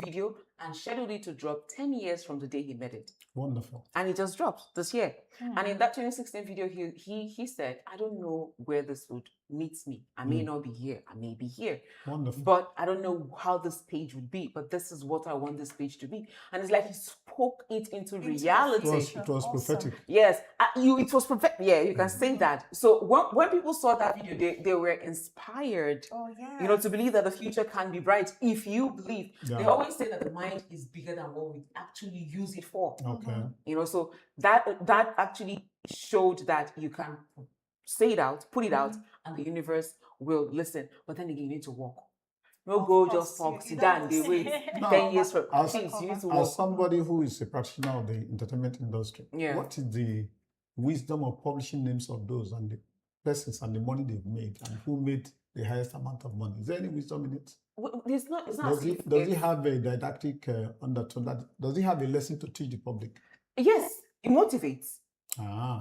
video and scheduled it to drop 10 years from the day he made it. Wonderful. And it just dropped this year. And in that 2016 video, he said, I don't know where this would meet me. I may not be here. I may be here. Wonderful. But I don't know how this page would be. But this is what I want this page to be. And it's like he spoke it into reality. It was prophetic. Yes. It was prophetic. Yeah, you can say that. So when people saw that video, they were inspired, to believe that the future can be bright. If you believe. They always say that the mind is bigger than what we actually use it for. Okay. So that actually showed that you can say it out, put it out, and the universe will listen. But then again, you need to walk. Just talk, sit down, they wait 10 years for as somebody who is a practitioner of the entertainment industry, what is the wisdom of publishing names of those and the persons and the money they've made and who made the highest amount of money? Is there any wisdom in it? It's not. Does he have a didactic undertone? Does he have a lesson to teach the public? Yes, it motivates.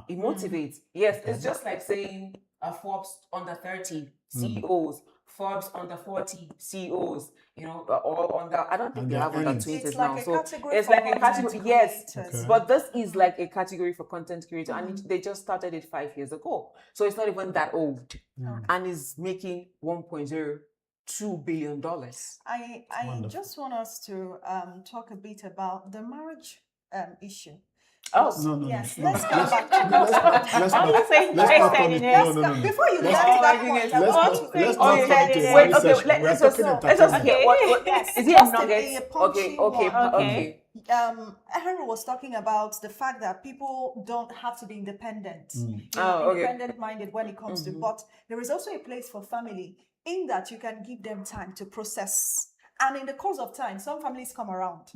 It motivates. Yes, it's just like saying Forbes under 30 CEOs, Forbes under 40 CEOs, or under, I don't think they have under 20s now. So it's like a category, yes. But this is like a category for content creator, and they just started it 5 years ago. So it's not even that old, and is making $1.02 billion. I just want us to talk a bit about the marriage issue. No. Yes, let's go back to let's not before you get to that point, let's not come to wait, okay, let's just is it a nugget? Okay. Henry was talking about the fact that people don't have to be independent, independent-minded when it comes to, but there is also a place for family in that you can give them time to process. And in the course of time, some families come around.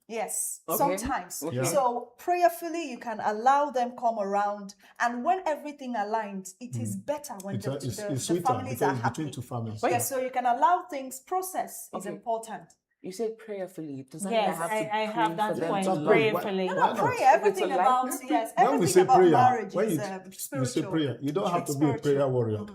Yes, sometimes. So prayerfully, you can allow them come around. And when everything aligns, it is better when the families are happy. Between two families. Yes, so you can allow things process is important. You said prayerfully. Does that yes, mean I have that point. Prayerfully. Prayerfully. No, prayer. Everything about when we say about prayer, marriage when is you spiritual. say prayer, you don't have to be a prayer warrior.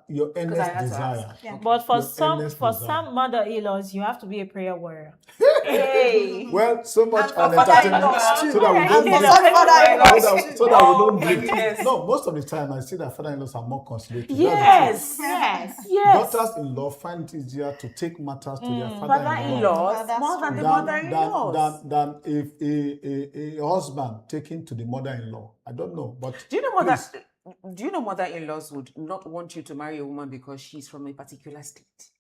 your earnest desire. But for Your some earnest desire. mother-in-laws, you have to be a prayer warrior. Hey. Well, so much And on for entertainment father-in-laws too. so that we And don't for drift. some father-in-laws too. So that we don't my drift. goodness. No, most of the time I see that father-in-laws are more conciliatory. Yes, yes. Daughters-in-law find it easier to take matters to their father-in-law Father-in-laws more than the mother-in-laws. than if a husband taking to the mother-in-law. I don't know, but Do you know mother-in-laws would not want you to marry a woman because she's from a particular state?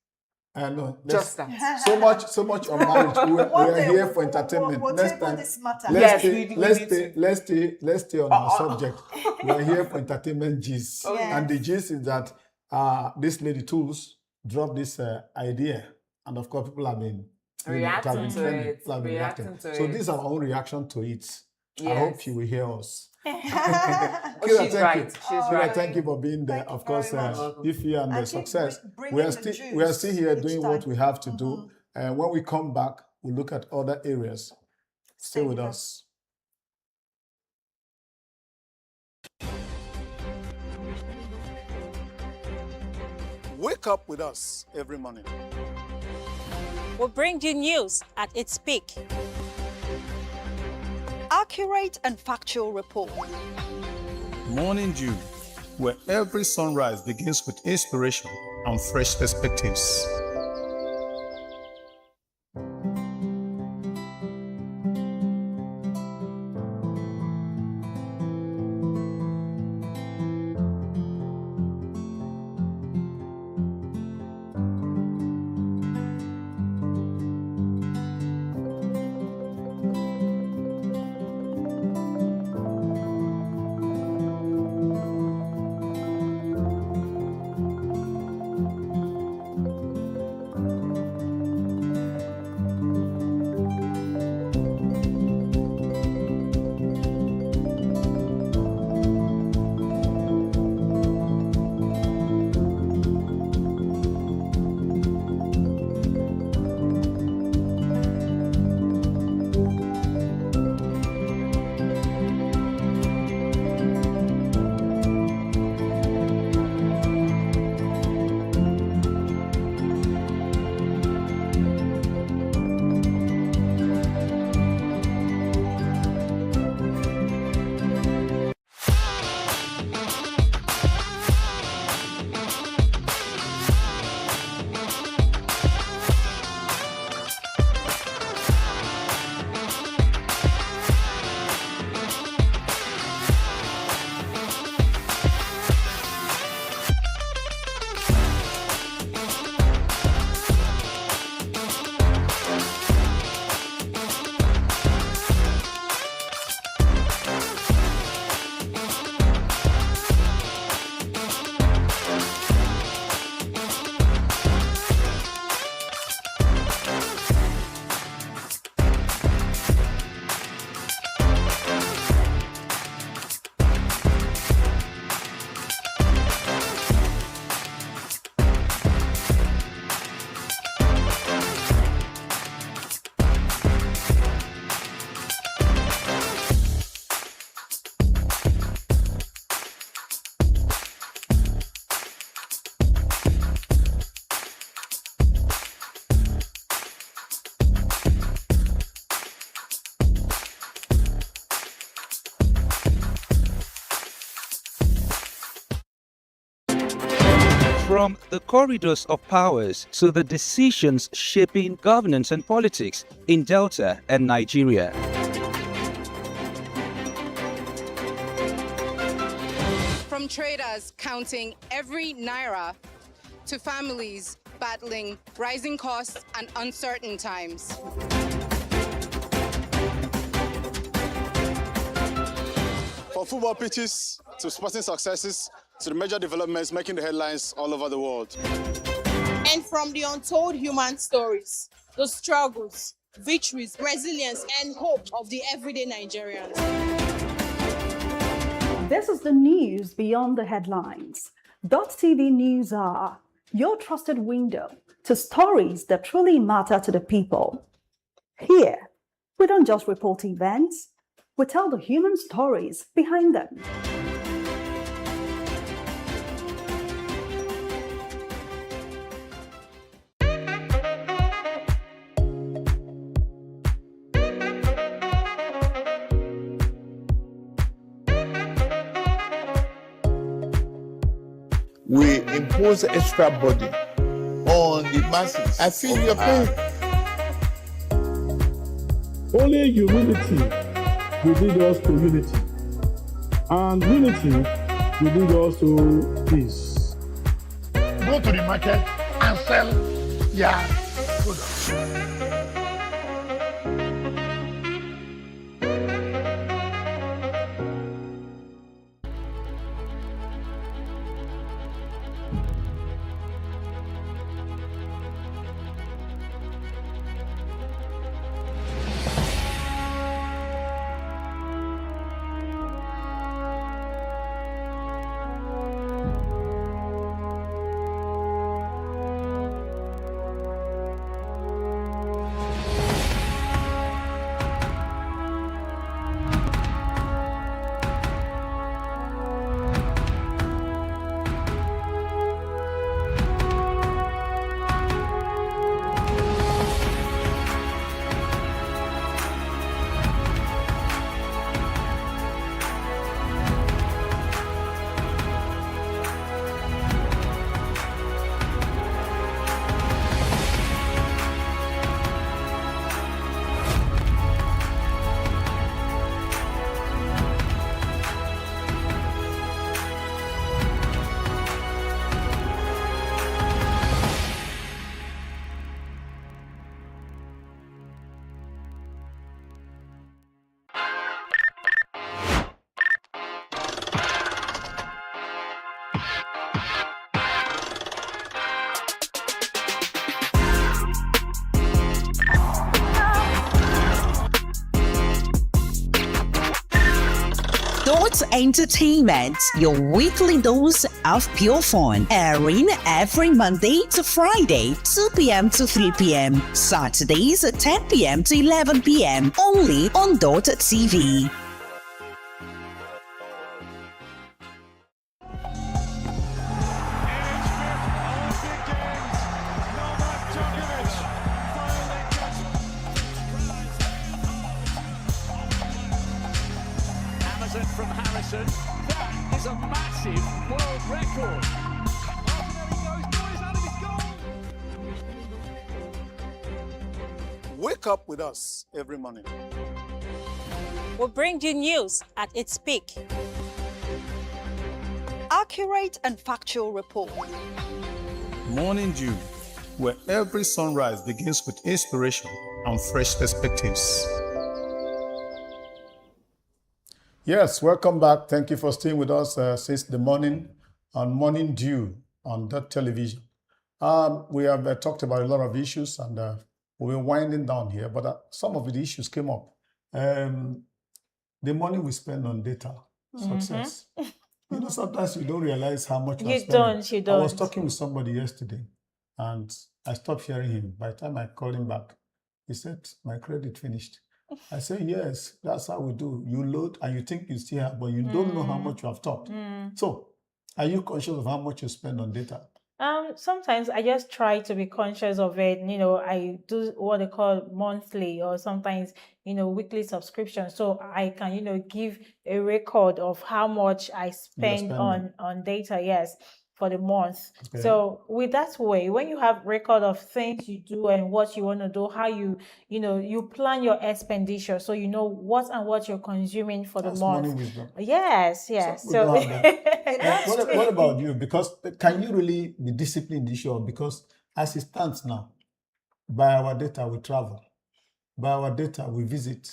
No, Just that. So much on marriage. We are here for entertainment. Next time, let's stay on our subject. We are here for entertainment gist, and the gist is that this lady Tools dropped this idea, and of course, people have been reacting to it. So this is our own reaction to it. I hope you will hear us. She's right. Thank you for being there. Of course, if you and the success, we are still here doing what we have to do. And when we come back, we'll look at other areas. Stay with us. Wake up with us every morning. We'll bring you news at its peak. Accurate and factual report. Morning Dew, where every sunrise begins with inspiration and fresh perspectives. From the corridors of powers to the decisions shaping governance and politics in Delta and Nigeria. From traders counting every naira to families battling rising costs and uncertain times. From football pitches to sporting successes to the major developments making the headlines all over the world. And from the untold human stories, the struggles, victories, resilience, and hope of the everyday Nigerians. This is the news beyond the headlines. Dott TV News are your trusted window to stories that truly matter to the people. Here, we don't just report events, we tell the human stories behind them. we impose extra burden on the masses. I feel your pain. Only humility will lead us to unity, and unity will lead us to peace. Go to the market and sell your products. Dott Entertainment, your weekly dose of pure fun, airing every Monday to Friday, 2 p.m. to 3 p.m. Saturdays, 10 p.m. to 11 p.m. only on Dott TV. From Harrison. That is a massive world record. Wake up with us every morning. We'll bring you news at its peak. Accurate and factual report. Morning Dew, where every sunrise begins with inspiration and fresh perspectives. Yes, welcome back. Thank you for staying with us since the morning on Morning Dew on Dott Television. We have talked about a lot of issues, and we're winding down here, but some of the issues came up. The money we spend on data, success. You know, sometimes you don't realize how much you don't. I was talking with somebody yesterday, and I stopped hearing him. By the time I called him back, he said, my credit finished. I say, yes, that's how we do. You load and you think you still have, but you don't know how much you have talked. So, are you conscious of how much you spend on data? Sometimes I just try to be conscious of it. You know, I do what they call monthly or sometimes, you know, weekly subscription. So I can, you know, give a record of how much I spend on data. Yes. For the month. Okay. So with that way, when you have record of things you do and what you want to do, how you know, you plan your expenditure so you know what you're consuming for the month. Money wisdom. Yes. So what about you? Because can you really be disciplined this year? Because as it stands now, by our data we travel, by our data we visit,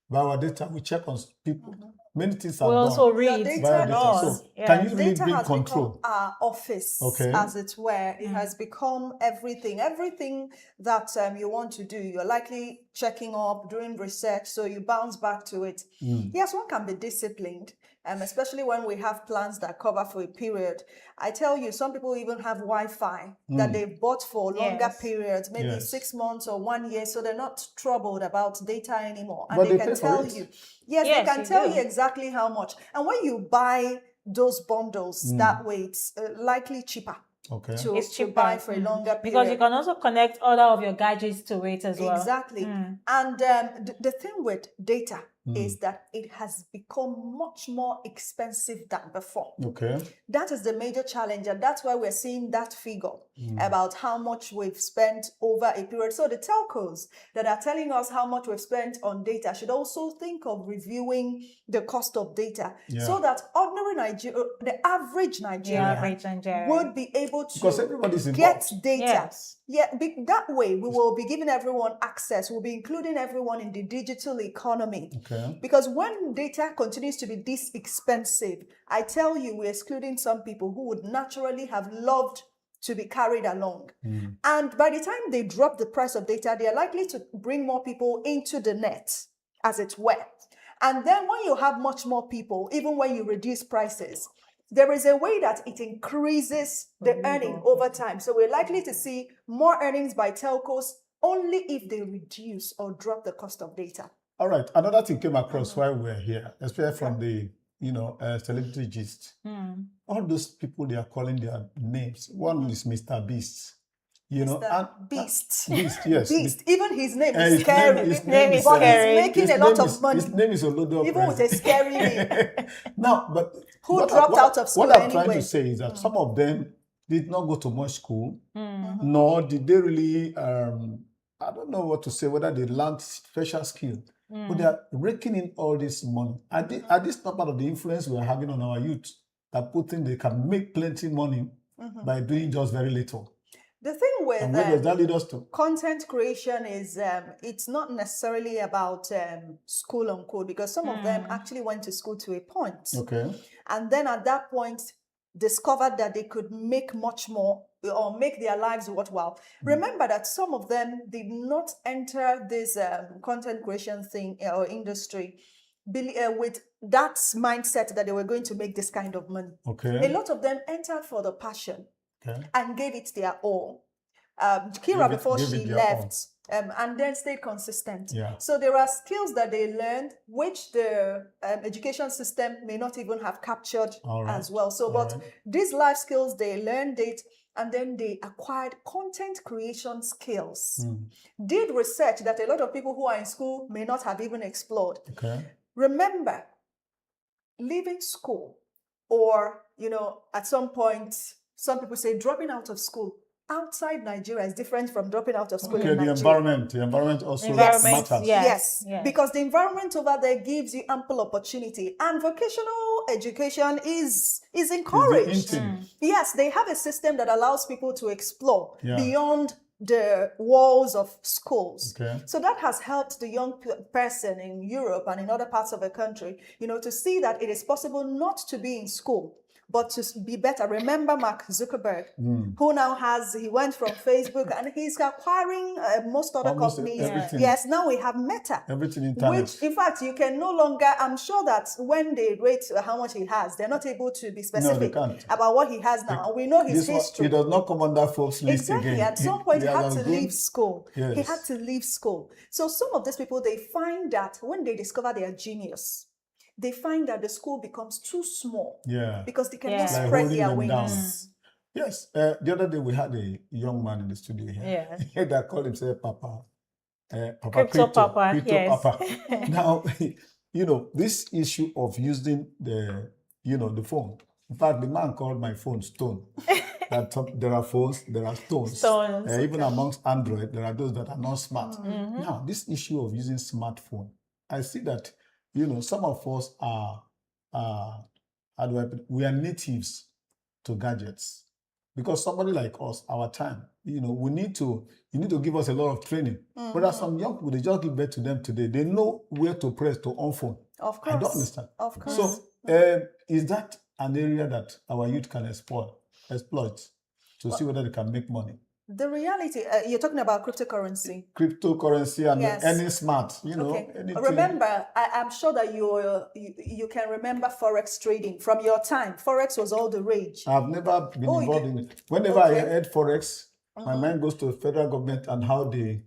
by our data we check on people. Many things are done. We also read data. So can you really be in control? Our office, as it were. It has become everything. Everything that you want to do, you're likely checking up, doing research, so you bounce back to it. Yes, one can be disciplined, especially when we have plans that cover for a period. I tell you, some people even have Wi-Fi that they've bought for longer periods, maybe 6 months or 1 year, so they're not troubled about data anymore. And but they can tell you. Yes, they can tell you exactly how much. And when you buy those bundles that way, it's likely cheaper. Okay. It's cheaper to buy for a longer period. Because you can also connect other of your gadgets to it as well. Exactly. And the thing with data is that it has become much more expensive than before. Okay. That is the major challenge, and that's why we're seeing that figure about how much we've spent over a period. So the telcos that are telling us how much we've spent on data should also think of reviewing the cost of data so that ordinary Nigeria, the average Nigerian, would be able to because everybody's get involved. data. Yes. Yeah, that way we will be giving everyone access. We'll be including everyone in the digital economy. Okay. Because when data continues to be this expensive, I tell you, we're excluding some people who would naturally have loved to be carried along. And by the time they drop the price of data, they are likely to bring more people into the net, as it were. And then when you have much more people, even when you reduce prices, there is a way that it increases the earning over time. So we're likely to see more earnings by telcos only if they reduce or drop the cost of data. All right. Another thing came across while we were here, especially from the, celebrity gist. All those people, they are calling their names. One is Mr. Beast. Beast. Beast, yes. Beast. Even his name is scary. His name is but scary. he's making a lot of money. His name is Olodo. Even with a scary name. Now, but who dropped out of school What I'm anyway? trying to say is that some of them did not go to much school, nor did they really, I don't know what to say, whether they learned special skill. But they are raking in all this money. Are this not part of the influence we are having on our youth that think they can make plenty money by doing just very little? The thing with and where does that lead us to? Content creation is it's not necessarily about school unquote, because some of them actually went to school to a point. Okay. And then at that point discovered that they could make much more or make their lives worthwhile. Remember that some of them did not enter this content creation thing or industry with that mindset that they were going to make this kind of money. Okay. A lot of them entered for the passion and gave it their all. Kira, before she left, and then stayed consistent. Yeah. So there are skills that they learned, which the education system may not even have captured as well. So, but these life skills, they learned it, and then they acquired content creation skills. Did research that a lot of people who are in school may not have even explored. Okay. Remember, leaving school, or, at some point, some people say dropping out of school outside Nigeria is different from dropping out of school in Nigeria. The environment also matters. Yes. Yes, because the environment over there gives you ample opportunity, and vocational education is encouraged. Yes, they have a system that allows people to explore beyond the walls of schools. Okay. So that has helped the young person in Europe and in other parts of the country, to see that it is possible not to be in school, but to be better. Remember Mark Zuckerberg, who now he went from Facebook and he's acquiring most other companies. Everything. Yes, now we have Meta. Everything internet. Which, in fact, you can no longer, I'm sure that when they rate how much he has, they're not able to be specific about what he has now. We know his history. He does not come under Forbes list again. At some point, he had to leave school. Yes. He had to leave school. So some of these people, they find that when they discover their genius, they find that the school becomes too small because they cannot spread their wings. Yes. The other day we had a young man in the studio here that called himself Papa. Crypto Papa. Papa. Now, this issue of using the phone. In fact, the man called my phone Stone. There are phones, there are stones. Even amongst Android, there are those that are not smart. Now, this issue of using smartphone, I see that some of us we are natives to gadgets, because somebody like us, our time, you need to give us a lot of training. But there are some young people, they just give birth to them today. They know where to press to on phone. Of course. I don't understand. Of course. So is that an area that our youth can exploit to see whether they can make money? The reality, you're talking about cryptocurrency. Cryptocurrency and any smart, anything. Remember, I'm sure that you can remember Forex trading from your time. Forex was all the rage. I've never been involved in it. Whenever I heard Forex, my mind goes to the federal government and how they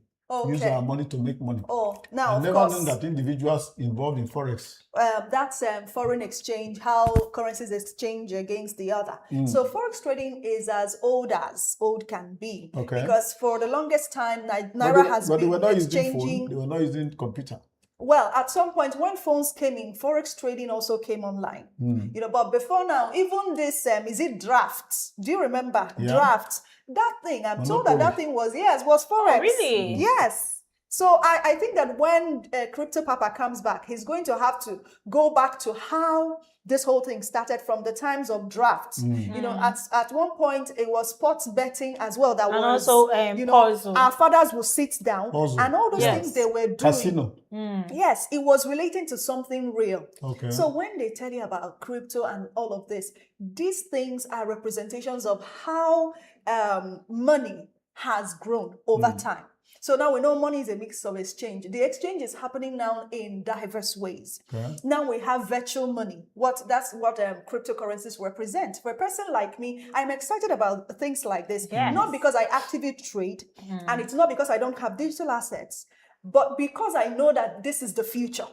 use our money to make money. Now, I've never known that individuals involved in Forex. That's foreign exchange, how currencies exchange against the other. So Forex trading is as old can be. Okay. Because for the longest time, Naira has been exchanging. They were not using computer. Well, at some point when phones came in, forex trading also came online. You know, but before now, even this is it drafts? Do you remember drafts? That thing, I'm told that thing was was forex. Oh, really? Yes. So I think that when Crypto Papa comes back, he's going to have to go back to how this whole thing started from the times of drafts. You know, at one point it was sports betting as well. That and was also puzzle. Our fathers would sit down and all those things they were doing. Casino. Yes, it was relating to something real. Okay. So when they tell you about crypto and all of this, these things are representations of how money has grown over time. So now we know money is a mix of exchange. The exchange is happening now in diverse ways. Okay. Now we have virtual money. That's what cryptocurrencies represent. For a person like me, I'm excited about things like this. Yes. Not because I actively trade, and it's not because I don't have digital assets, but because I know that this is the future.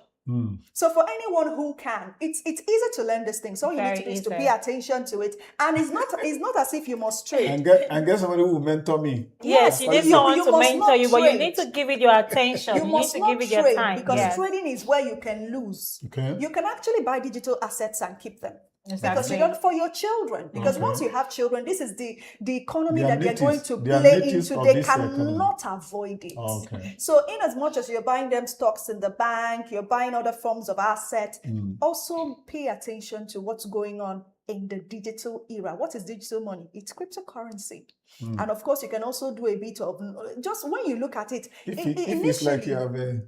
So for anyone who can, it's easy to learn this thing. So all you need to do is to pay attention to it, and it's not as if you must trade. And get somebody who will mentor me. Yes, you need someone to mentor you, but you need to give it your attention. You must need to give it your time. Because trading is where you can lose. Okay. You can actually buy digital assets and keep them. Exactly. Because you don't for your children. Because once you have children, this is the economy that they're going to play into. They cannot avoid it. Okay. So in as much as you're buying them stocks in the bank, you're buying other forms of assets, also pay attention to what's going on in the digital era. What is digital money? It's cryptocurrency. And of course, you can also do a bit of, just when you look at it, if it's like you have a...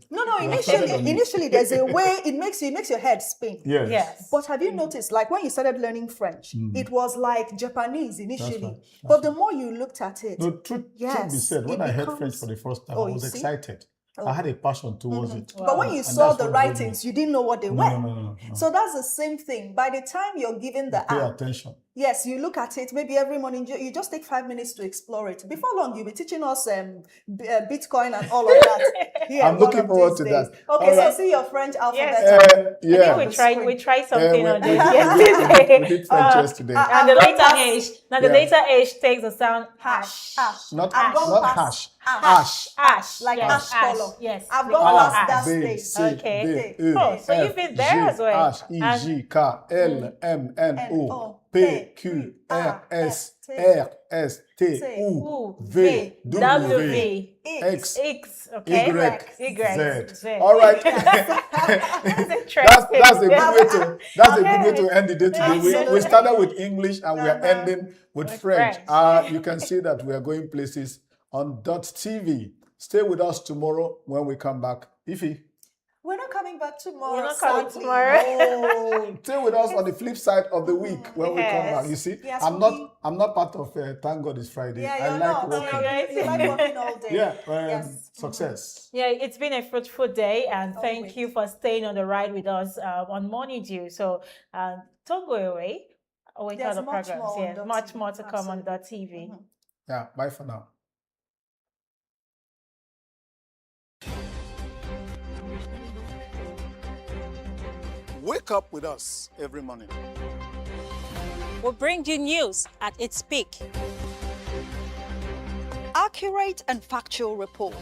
Initially there's a way, it makes your head spin. Yes. But have you noticed, like when you started learning French, it was like Japanese initially. But the more you looked at it... No, truth be said, when I heard French for the first time, I was excited. I had a passion towards it. But when you saw the writings, you didn't know what they were. No. So that's the same thing. By the time you're given the pay app, attention. Yes, you look at it maybe every morning. You just take 5 minutes to explore it. Before long, you'll be teaching us Bitcoin and all of that. I'm looking forward to that. Okay, so see your French alphabet. I think we tried something on this yesterday. We did French yesterday. And the later age. Now the later age takes the sound hash. Not hash. Ash. Like ash color. Yes. I've gone past that stage. Okay. So you've been there as well. H I G K L M N O P Q R S T U V W X Y Z. All right. That's a good way to end the day today. We started with English and we are ending with French. You can see that we are going places on Dott TV. Stay with us tomorrow when we come back. Ify. We're not coming back tomorrow. We're not coming tomorrow. Oh, stay with us on the flip side of the week when we come back. You see, yes, I'm not part of Thank God It's Friday. Yeah, I like working. You like working all day. Success. Yeah, it's been a fruitful day, and thank you for staying on the ride with us on Morning Dew. So don't go away. Wait for the programs. Yeah, much more to come on Dott TV. Yeah, bye for now. Wake up with us every morning. We'll bring you news at its peak. Accurate and factual report.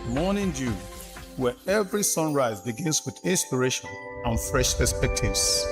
Morning Dew, where every sunrise begins with inspiration and fresh perspectives.